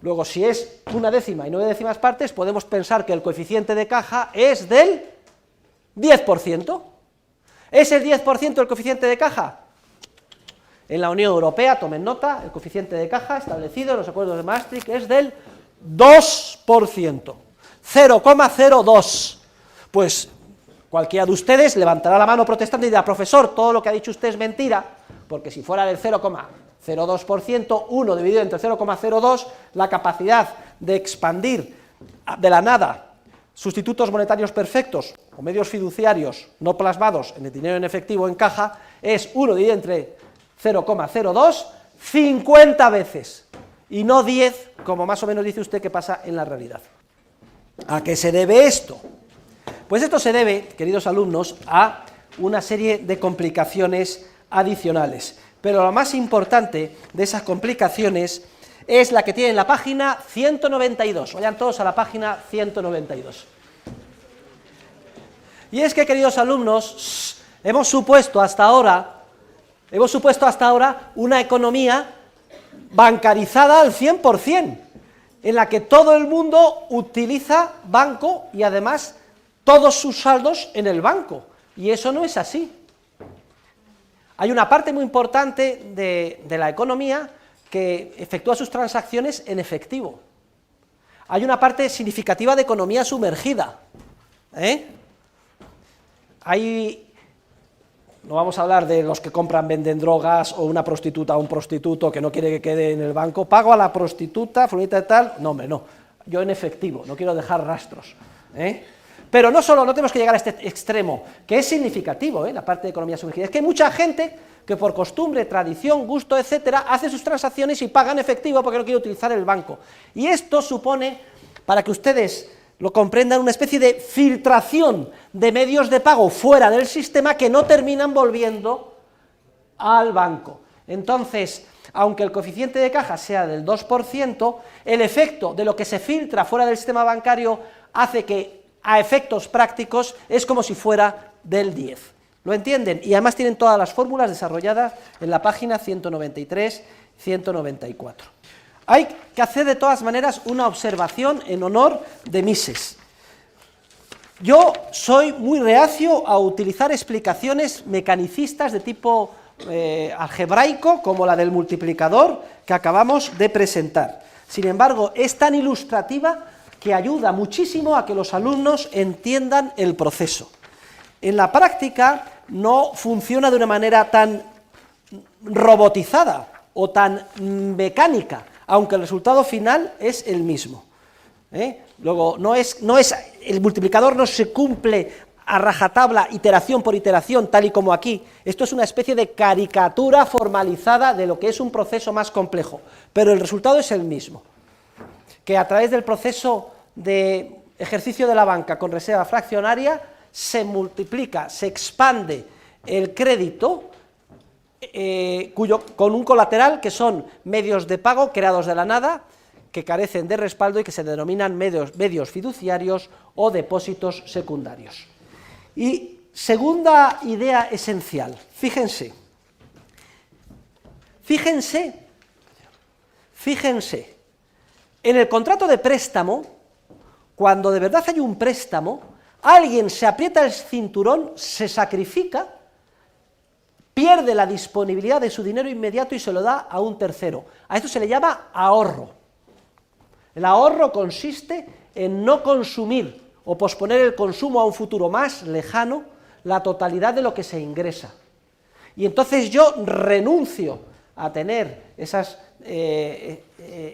Luego, si es 1/10 y 9/10 partes, podemos pensar que el coeficiente de caja es del 10%. ¿Es el 10% el coeficiente de caja? En la Unión Europea, tomen nota, el coeficiente de caja establecido en los acuerdos de Maastricht es del 2%, 0,02. Pues cualquiera de ustedes levantará la mano protestando y dirá: profesor, todo lo que ha dicho usted es mentira, porque si fuera del 0,02%, 1 dividido entre 0,02, la capacidad de expandir de la nada sustitutos monetarios perfectos o medios fiduciarios no plasmados en el dinero en efectivo en caja es 1 dividido entre 0,02, 50 veces, y no 10, como más o menos dice usted que pasa en la realidad. ¿A qué se debe esto? Pues esto se debe, queridos alumnos, a una serie de complicaciones adicionales, pero lo más importante de esas complicaciones es la que tiene en la página 192, vayan todos a la página 192. Y es que, queridos alumnos, hemos supuesto hasta ahora una economía bancarizada al 100%, en la que todo el mundo utiliza banco y además todos sus saldos en el banco, y eso no es así. Hay una parte muy importante de la economía que efectúa sus transacciones en efectivo. Hay una parte significativa de economía sumergida, no vamos a hablar de los que compran, venden drogas, o una prostituta o un prostituto que no quiere que quede en el banco, pago a la prostituta, fulanita y tal, no, hombre, no, yo en efectivo, no quiero dejar rastros, Pero no tenemos que llegar a este extremo, que es significativo, la parte de economía sumergida, es que hay mucha gente que por costumbre, tradición, gusto, etcétera, hace sus transacciones y paga en efectivo porque no quiere utilizar el banco, y esto supone, para que ustedes lo comprendan, una especie de filtración de medios de pago fuera del sistema que no terminan volviendo al banco. Entonces, aunque el coeficiente de caja sea del 2%, el efecto de lo que se filtra fuera del sistema bancario hace que, a efectos prácticos, es como si fuera del 10%. ¿Lo entienden? Y además tienen todas las fórmulas desarrolladas en la página 193, 194. Hay que hacer de todas maneras una observación en honor de Mises. Yo soy muy reacio a utilizar explicaciones mecanicistas de tipo algebraico, como la del multiplicador que acabamos de presentar. Sin embargo, es tan ilustrativa que ayuda muchísimo a que los alumnos entiendan el proceso. En la práctica no funciona de una manera tan robotizada o tan mecánica, aunque el resultado final es el mismo. Luego, el multiplicador no se cumple a rajatabla, iteración por iteración, tal y como aquí. Esto es una especie de caricatura formalizada de lo que es un proceso más complejo, pero el resultado es el mismo, que a través del proceso de ejercicio de la banca con reserva fraccionaria se multiplica, se expande el crédito, con un colateral que son medios de pago creados de la nada, que carecen de respaldo y que se denominan medios fiduciarios o depósitos secundarios. Y segunda idea esencial, fíjense, en el contrato de préstamo, cuando de verdad hay un préstamo, alguien se aprieta el cinturón, se sacrifica, pierde la disponibilidad de su dinero inmediato y se lo da a un tercero. A esto se le llama ahorro. El ahorro consiste en no consumir o posponer el consumo a un futuro más lejano la totalidad de lo que se ingresa. Y entonces yo renuncio a tener esas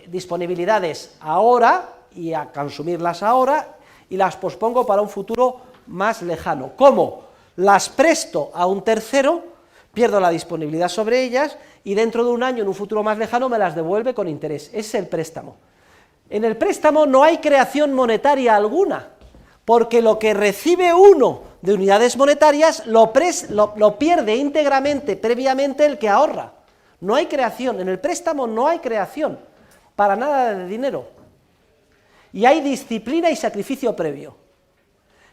disponibilidades ahora y a consumirlas ahora y las pospongo para un futuro más lejano. ¿Cómo? Las presto a un tercero, pierdo la disponibilidad sobre ellas y dentro de un año, en un futuro más lejano, me las devuelve con interés. Ese es el préstamo. En el préstamo no hay creación monetaria alguna, porque lo que recibe uno de unidades monetarias lo pierde íntegramente, previamente, el que ahorra. No hay creación, en el préstamo no hay creación, para nada de dinero. Y hay disciplina y sacrificio previo.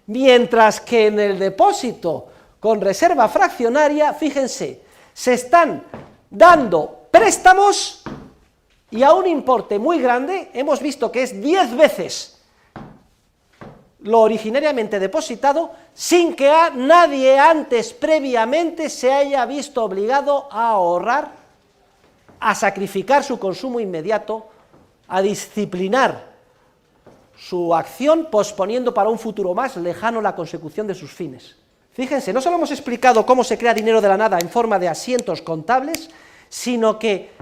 Mientras que en el depósito con reserva fraccionaria, fíjense, se están dando préstamos y a un importe muy grande, hemos visto que es 10 veces lo originariamente depositado, sin que nadie antes previamente se haya visto obligado a ahorrar, a sacrificar su consumo inmediato, a disciplinar su acción, posponiendo para un futuro más lejano la consecución de sus fines. Fíjense, no solo hemos explicado cómo se crea dinero de la nada en forma de asientos contables, sino que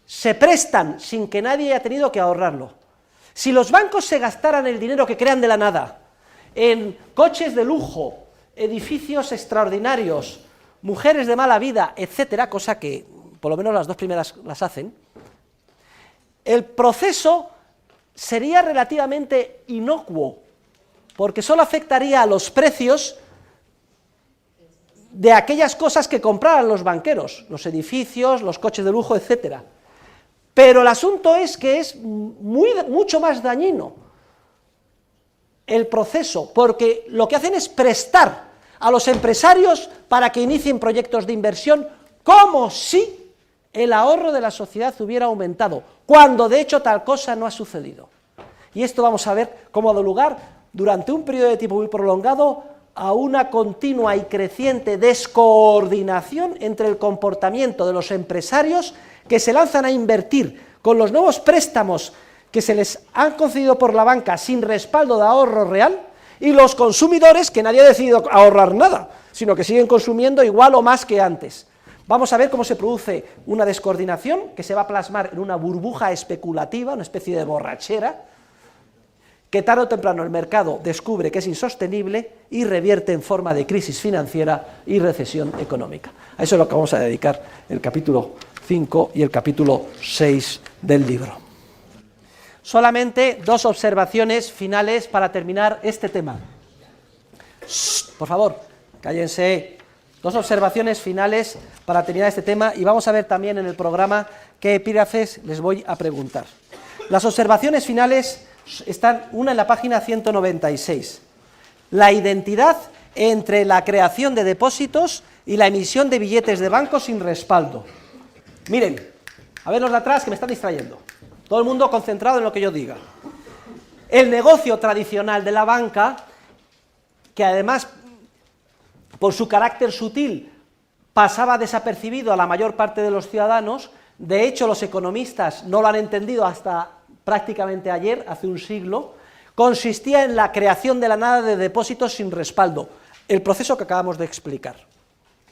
se prestan sin que nadie haya tenido que ahorrarlo. Si los bancos se gastaran el dinero que crean de la nada en coches de lujo, edificios extraordinarios, mujeres de mala vida, etcétera, cosa que por lo menos las dos primeras las hacen, el proceso sería relativamente inocuo, porque solo afectaría a los precios de aquellas cosas que compraran los banqueros, los edificios, los coches de lujo, etcétera. Pero el asunto es que es mucho más dañino el proceso, porque lo que hacen es prestar a los empresarios para que inicien proyectos de inversión como si el ahorro de la sociedad hubiera aumentado, cuando de hecho tal cosa no ha sucedido. Y esto vamos a ver cómo ha dado lugar durante un periodo de tiempo muy prolongado a una continua y creciente descoordinación entre el comportamiento de los empresarios que se lanzan a invertir con los nuevos préstamos que se les han concedido por la banca sin respaldo de ahorro real, y los consumidores que nadie ha decidido ahorrar nada, sino que siguen consumiendo igual o más que antes. Vamos a ver cómo se produce una descoordinación que se va a plasmar en una burbuja especulativa, una especie de borrachera, que tarde o temprano el mercado descubre que es insostenible y revierte en forma de crisis financiera y recesión económica. A eso es lo que vamos a dedicar el capítulo 5 y el capítulo 6 del libro. Solamente dos observaciones finales para terminar este tema. Por favor, cállense. Dos observaciones finales para terminar este tema, y vamos a ver también en el programa qué epígrafes les voy a preguntar. Las observaciones finales están una en la página 196. La identidad entre la creación de depósitos y la emisión de billetes de banco sin respaldo. Miren, a ver los de atrás que me están distrayendo. Todo el mundo concentrado en lo que yo diga. El negocio tradicional de la banca, que además, por su carácter sutil, pasaba desapercibido a la mayor parte de los ciudadanos, de hecho los economistas no lo han entendido hasta prácticamente ayer, hace un siglo, consistía en la creación de la nada de depósitos sin respaldo, el proceso que acabamos de explicar.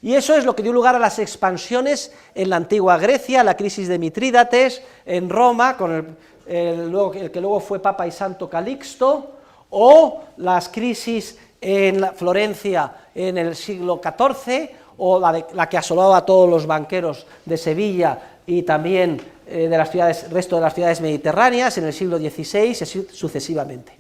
Y eso es lo que dio lugar a las expansiones en la antigua Grecia, la crisis de Mitrídates, en Roma, con el que luego fue Papa y Santo Calixto, o las crisis en Florencia en el siglo XIV, o la que asolaba a todos los banqueros de Sevilla y también de las ciudades, resto de las ciudades mediterráneas en el siglo XVI, y así sucesivamente.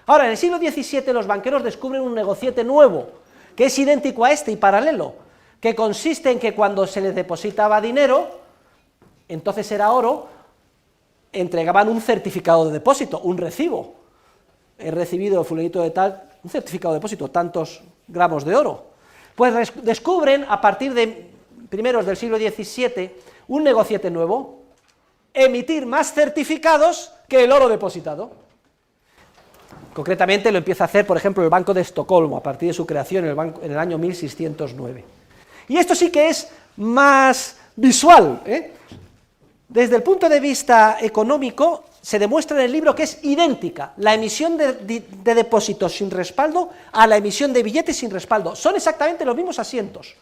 Ahora, en el siglo XVII los banqueros descubren un negociete nuevo, que es idéntico a este y paralelo, que consiste en que cuando se les depositaba dinero, entonces era oro, entregaban un certificado de depósito, un recibo. He recibido, fulanito de tal, un certificado de depósito, tantos gramos de oro. Pues descubren, a partir de primeros del siglo XVII, un negociete nuevo: emitir más certificados que el oro depositado. Concretamente lo empieza a hacer, por ejemplo, el Banco de Estocolmo, a partir de su creación en el año 1609. Y esto sí que es más visual, ¿eh? Desde el punto de vista económico, se demuestra en el libro que es idéntica la emisión de depósitos sin respaldo a la emisión de billetes sin respaldo. Son exactamente los mismos asientos.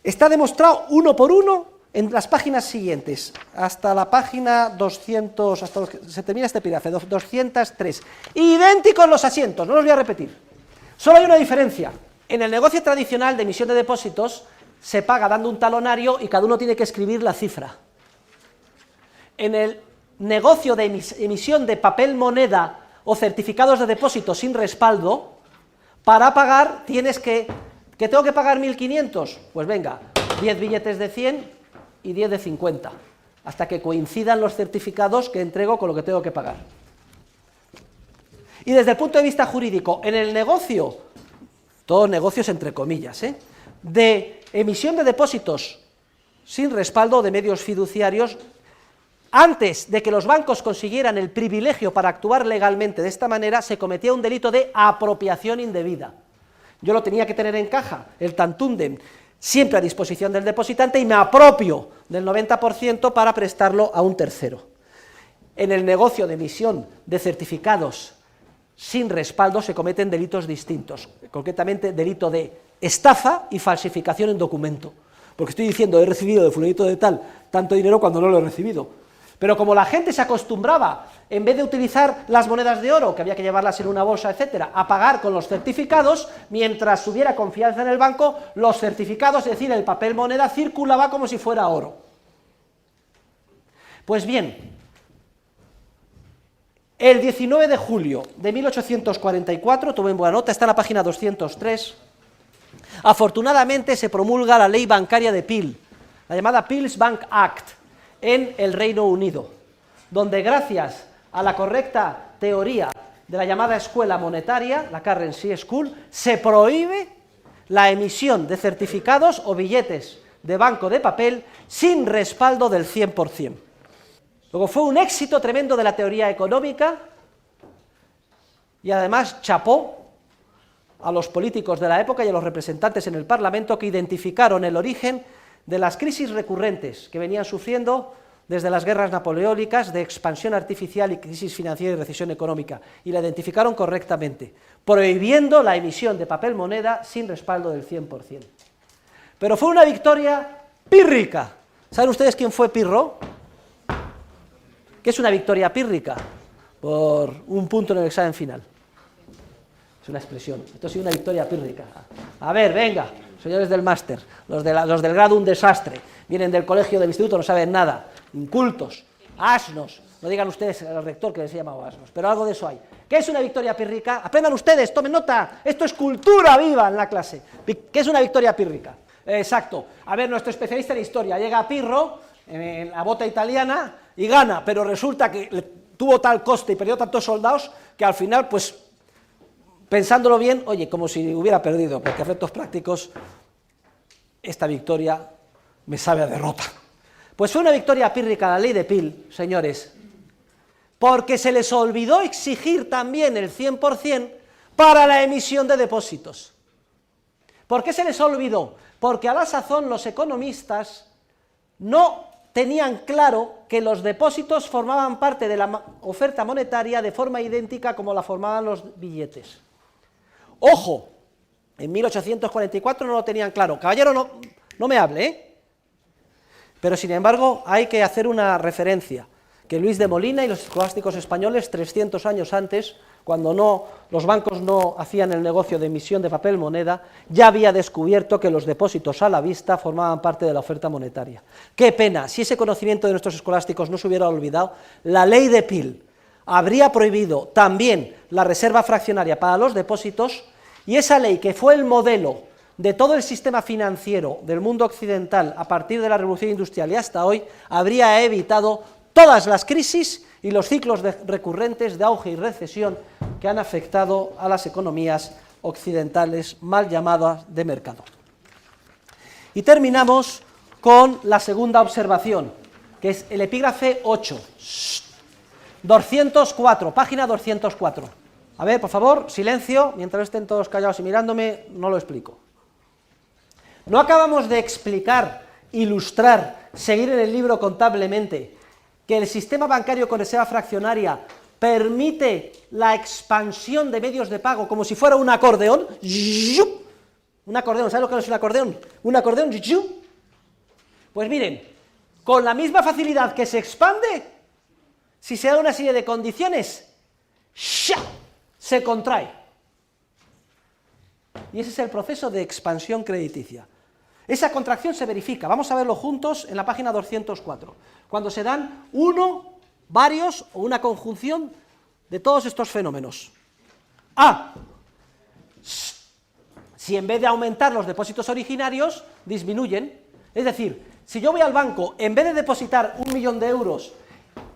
Está demostrado uno por uno en las páginas siguientes, hasta la página 200, hasta que se termina este epígrafe, 203. Idénticos los asientos, no los voy a repetir. Solo hay una diferencia. En el negocio tradicional de emisión de depósitos se paga dando un talonario y cada uno tiene que escribir la cifra. En el negocio de emisión de papel moneda o certificados de depósito sin respaldo, para pagar tienes que tengo que pagar 1.500, pues venga, 10 billetes de 100 y 10 de 50, hasta que coincidan los certificados que entrego con lo que tengo que pagar. Y desde el punto de vista jurídico, en el negocio, todos negocios entre comillas, de emisión de depósitos sin respaldo de medios fiduciarios, antes de que los bancos consiguieran el privilegio para actuar legalmente de esta manera, se cometía un delito de apropiación indebida. Yo lo tenía que tener en caja, el tantundem, siempre a disposición del depositante, y me apropio del 90% para prestarlo a un tercero. En el negocio de emisión de certificados sin respaldo se cometen delitos distintos, concretamente delito de estafa y falsificación en documento, porque estoy diciendo he recibido de fulanito de tal tanto dinero cuando no lo he recibido. Pero como la gente se acostumbraba, en vez de utilizar las monedas de oro, que había que llevarlas en una bolsa, etcétera, a pagar con los certificados, mientras hubiera confianza en el banco, los certificados, es decir, el papel moneda, circulaba como si fuera oro. Pues bien, el 19 de julio de 1844, tomen buena nota, está en la página 203, afortunadamente se promulga la ley bancaria de Peel, la llamada Peel's Bank Act, en el Reino Unido, donde gracias a la correcta teoría de la llamada escuela monetaria, la Currency School, se prohíbe la emisión de certificados o billetes de banco de papel sin respaldo del 100%. Luego fue un éxito tremendo de la teoría económica y además chapó a los políticos de la época y a los representantes en el Parlamento que identificaron el origen de las crisis recurrentes que venían sufriendo desde las guerras napoleónicas de expansión artificial y crisis financiera y recesión económica, y la identificaron correctamente, prohibiendo la emisión de papel moneda sin respaldo del 100%. Pero fue una victoria pírrica. ¿Saben ustedes quién fue Pirro? ¿Qué es una victoria pírrica? Por un punto en el examen final. Es una expresión. Esto ha sido una victoria pírrica. A ver, venga, señores del máster, los del grado un desastre, vienen del colegio, del instituto, no saben nada, incultos, asnos, no digan ustedes al rector que les he llamado asnos, pero algo de eso hay. ¿Qué es una victoria pírrica? Aprendan ustedes, tomen nota, esto es cultura viva en la clase. ¿Qué es una victoria pírrica? Exacto. A ver, nuestro especialista en historia llega a Pirro, en la bota italiana, y gana, pero resulta que tuvo tal coste y perdió tantos soldados que al final, pues, pensándolo bien, oye, como si hubiera perdido, porque a efectos prácticos, esta victoria me sabe a derrota. Pues fue una victoria pírrica la ley de Peel, señores, porque se les olvidó exigir también el 100% para la emisión de depósitos. ¿Por qué se les olvidó? Porque a la sazón los economistas no tenían claro que los depósitos formaban parte de la oferta monetaria de forma idéntica como la formaban los billetes. Ojo, en 1844 no lo tenían claro. Caballero, no me hable, ¿eh? Pero sin embargo hay que hacer una referencia, que Luis de Molina y los escolásticos españoles 300 años antes, cuando los bancos no hacían el negocio de emisión de papel moneda, ya había descubierto que los depósitos a la vista formaban parte de la oferta monetaria. Qué pena, si ese conocimiento de nuestros escolásticos no se hubiera olvidado, la ley de Peel habría prohibido también la reserva fraccionaria para los depósitos, y esa ley, que fue el modelo de todo el sistema financiero del mundo occidental a partir de la Revolución Industrial y hasta hoy, habría evitado todas las crisis y los ciclos recurrentes de auge y recesión que han afectado a las economías occidentales mal llamadas de mercado. Y terminamos con la segunda observación, que es el epígrafe 8, 204, página 204. A ver, por favor, silencio, mientras estén todos callados y mirándome, no lo explico. No acabamos de explicar, ilustrar, seguir en el libro contablemente, que el sistema bancario con reserva fraccionaria permite la expansión de medios de pago como si fuera un acordeón. Un acordeón, ¿sabes lo que es un acordeón? Un acordeón. Pues miren, con la misma facilidad que se expande, si se da una serie de condiciones, se contrae. Y ese es el proceso de expansión crediticia. Esa contracción se verifica, vamos a verlo juntos en la página 204, cuando se dan uno, varios o una conjunción de todos estos fenómenos. A. Si en vez de aumentar los depósitos originarios, disminuyen. Es decir, si yo voy al banco, en vez de depositar 1 millón de euros,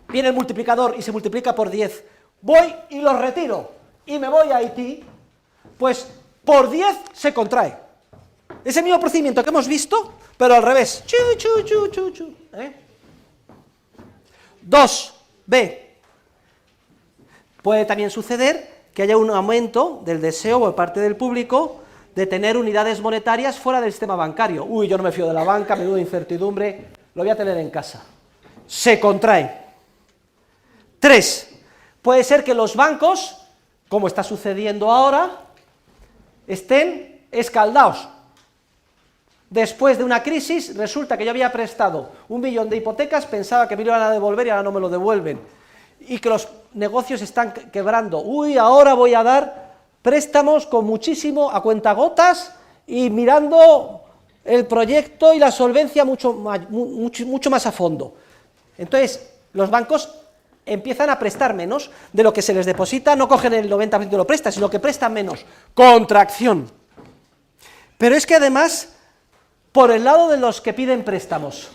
viene el multiplicador y se multiplica por 10, voy y los retiro y me voy a Haití, pues por 10 se contrae. Es el mismo procedimiento que hemos visto, pero al revés. 2. B. Puede también suceder que haya un aumento del deseo por parte del público de tener unidades monetarias fuera del sistema bancario. Uy, yo no me fío de la banca, menuda incertidumbre, lo voy a tener en casa. Se contrae. 3. Puede ser que los bancos, como está sucediendo ahora, estén escaldados. Después de una crisis, resulta que yo había prestado 1 millón de hipotecas, pensaba que me lo iban a devolver y ahora no me lo devuelven. Y que los negocios están quebrando. Uy, ahora voy a dar préstamos con muchísimo a cuentagotas y mirando el proyecto y la solvencia mucho más a fondo. Entonces, los bancos empiezan a prestar menos de lo que se les deposita, no cogen el 90% y lo prestan, sino que prestan menos. Contracción. Pero es que además, por el lado de los que piden préstamos,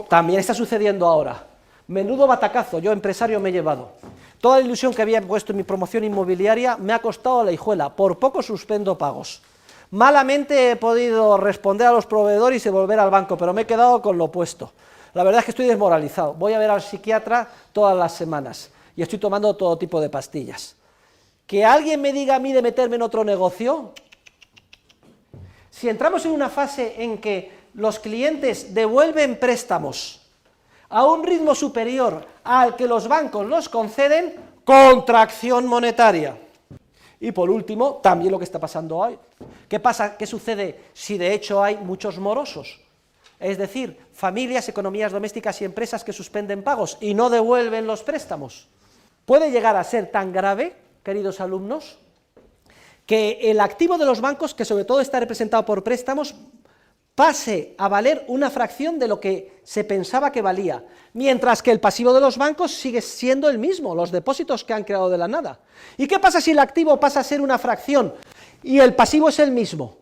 también está sucediendo ahora. Menudo batacazo, yo empresario me he llevado. Toda la ilusión que había puesto en mi promoción inmobiliaria me ha costado la hijuela, por poco suspendo pagos. Malamente he podido responder a los proveedores y volver al banco, pero me he quedado con lo opuesto. La verdad es que estoy desmoralizado, voy a ver al psiquiatra todas las semanas y estoy tomando todo tipo de pastillas. Que alguien me diga a mí de meterme en otro negocio. Si entramos en una fase en que los clientes devuelven préstamos a un ritmo superior al que los bancos los conceden, contracción monetaria. Y por último, también lo que está pasando hoy. ¿Qué pasa? ¿Qué sucede si de hecho hay muchos morosos? Es decir, familias, economías domésticas y empresas que suspenden pagos y no devuelven los préstamos. Puede llegar a ser tan grave, queridos alumnos, que el activo de los bancos, que sobre todo está representado por préstamos, pase a valer una fracción de lo que se pensaba que valía, mientras que el pasivo de los bancos sigue siendo el mismo, los depósitos que han creado de la nada. ¿Y qué pasa si el activo pasa a ser una fracción y el pasivo es el mismo?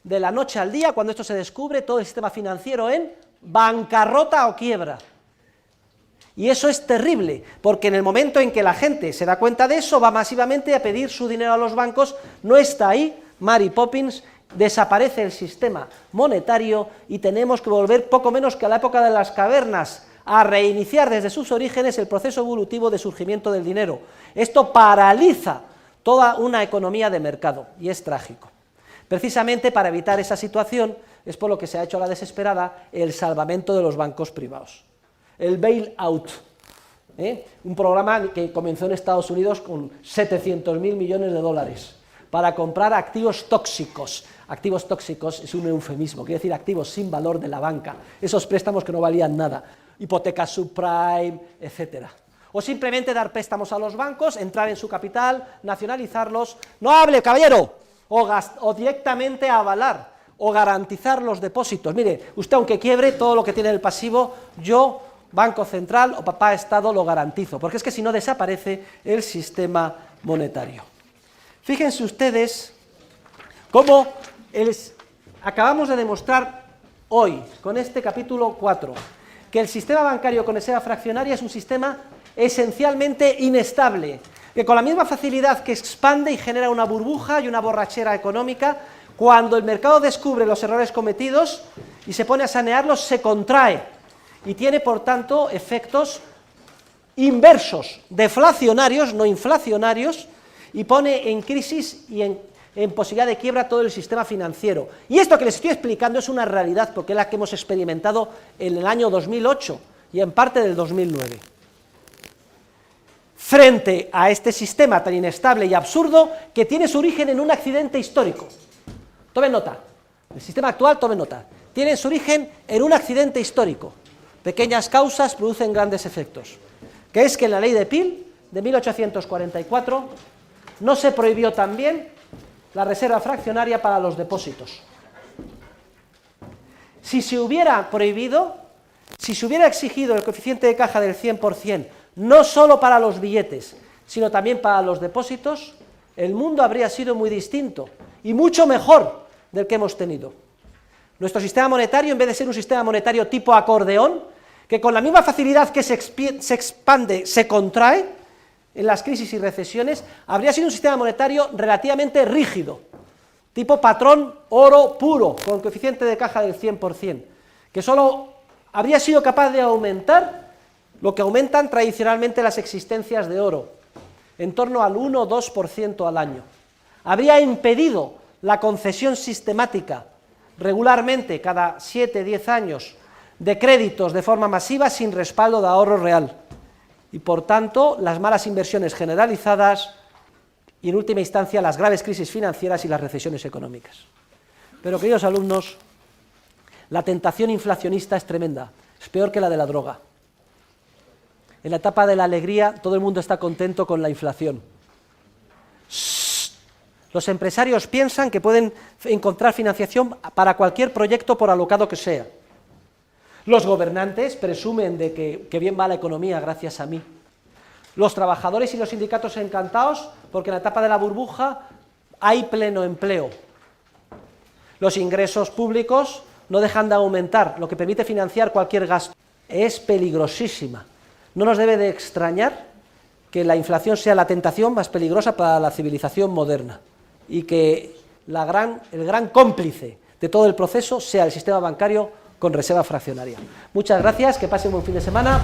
De la noche al día, cuando esto se descubre, todo el sistema financiero en bancarrota o quiebra. Y eso es terrible, porque en el momento en que la gente se da cuenta de eso, va masivamente a pedir su dinero a los bancos, no está ahí Mary Poppins, desaparece el sistema monetario y tenemos que volver poco menos que a la época de las cavernas, a reiniciar desde sus orígenes el proceso evolutivo de surgimiento del dinero. Esto paraliza toda una economía de mercado y es trágico. Precisamente para evitar esa situación es por lo que se ha hecho a la desesperada el salvamento de los bancos privados, el bail-out, un programa que comenzó en Estados Unidos con 700.000 millones de dólares para comprar activos tóxicos. Activos tóxicos es un eufemismo, quiere decir activos sin valor de la banca, esos préstamos que no valían nada, hipotecas subprime, etcétera. O simplemente dar préstamos a los bancos, entrar en su capital, nacionalizarlos, no hable, caballero, o directamente avalar o garantizar los depósitos. Mire, usted aunque quiebre todo lo que tiene el pasivo, yo, Banco Central o papá Estado, lo garantizo, porque es que si no desaparece el sistema monetario. Fíjense ustedes cómo acabamos de demostrar hoy, con este capítulo 4, que el sistema bancario con reserva fraccionaria es un sistema esencialmente inestable, que con la misma facilidad que expande y genera una burbuja y una borrachera económica, cuando el mercado descubre los errores cometidos y se pone a sanearlos, se contrae y tiene, por tanto, efectos inversos, deflacionarios, no inflacionarios, y pone en crisis y en posibilidad de quiebra todo el sistema financiero. Y esto que les estoy explicando es una realidad, porque es la que hemos experimentado en el año 2008 y en parte del 2009. Frente a este sistema tan inestable y absurdo que tiene su origen en un accidente histórico. Tomen nota, el sistema actual, tomen nota, tiene su origen en un accidente histórico. Pequeñas causas producen grandes efectos, que es que en la ley de Peel de 1844 no se prohibió también la reserva fraccionaria para los depósitos. Si se hubiera prohibido, si se hubiera exigido el coeficiente de caja del 100%, no solo para los billetes, sino también para los depósitos, el mundo habría sido muy distinto y mucho mejor del que hemos tenido. Nuestro sistema monetario, en vez de ser un sistema monetario tipo acordeón, que con la misma facilidad que se expande, se contrae en las crisis y recesiones, habría sido un sistema monetario relativamente rígido, tipo patrón oro puro, con coeficiente de caja del 100%, que solo habría sido capaz de aumentar lo que aumentan tradicionalmente las existencias de oro, en torno al 1 o 2% al año. Habría impedido la concesión sistemática, regularmente, cada 7-10 años, de créditos de forma masiva sin respaldo de ahorro real. Y por tanto, las malas inversiones generalizadas y en última instancia las graves crisis financieras y las recesiones económicas. Pero queridos alumnos, la tentación inflacionista es tremenda, es peor que la de la droga. En la etapa de la alegría todo el mundo está contento con la inflación. Los empresarios piensan que pueden encontrar financiación para cualquier proyecto por alocado que sea. Los gobernantes presumen de que bien va la economía gracias a mí. Los trabajadores y los sindicatos encantados porque en la etapa de la burbuja hay pleno empleo. Los ingresos públicos no dejan de aumentar, lo que permite financiar cualquier gasto. Es peligrosísima. No nos debe de extrañar que la inflación sea la tentación más peligrosa para la civilización moderna y que el gran cómplice de todo el proceso sea el sistema bancario con reserva fraccionaria. Muchas gracias, que pasen un buen fin de semana.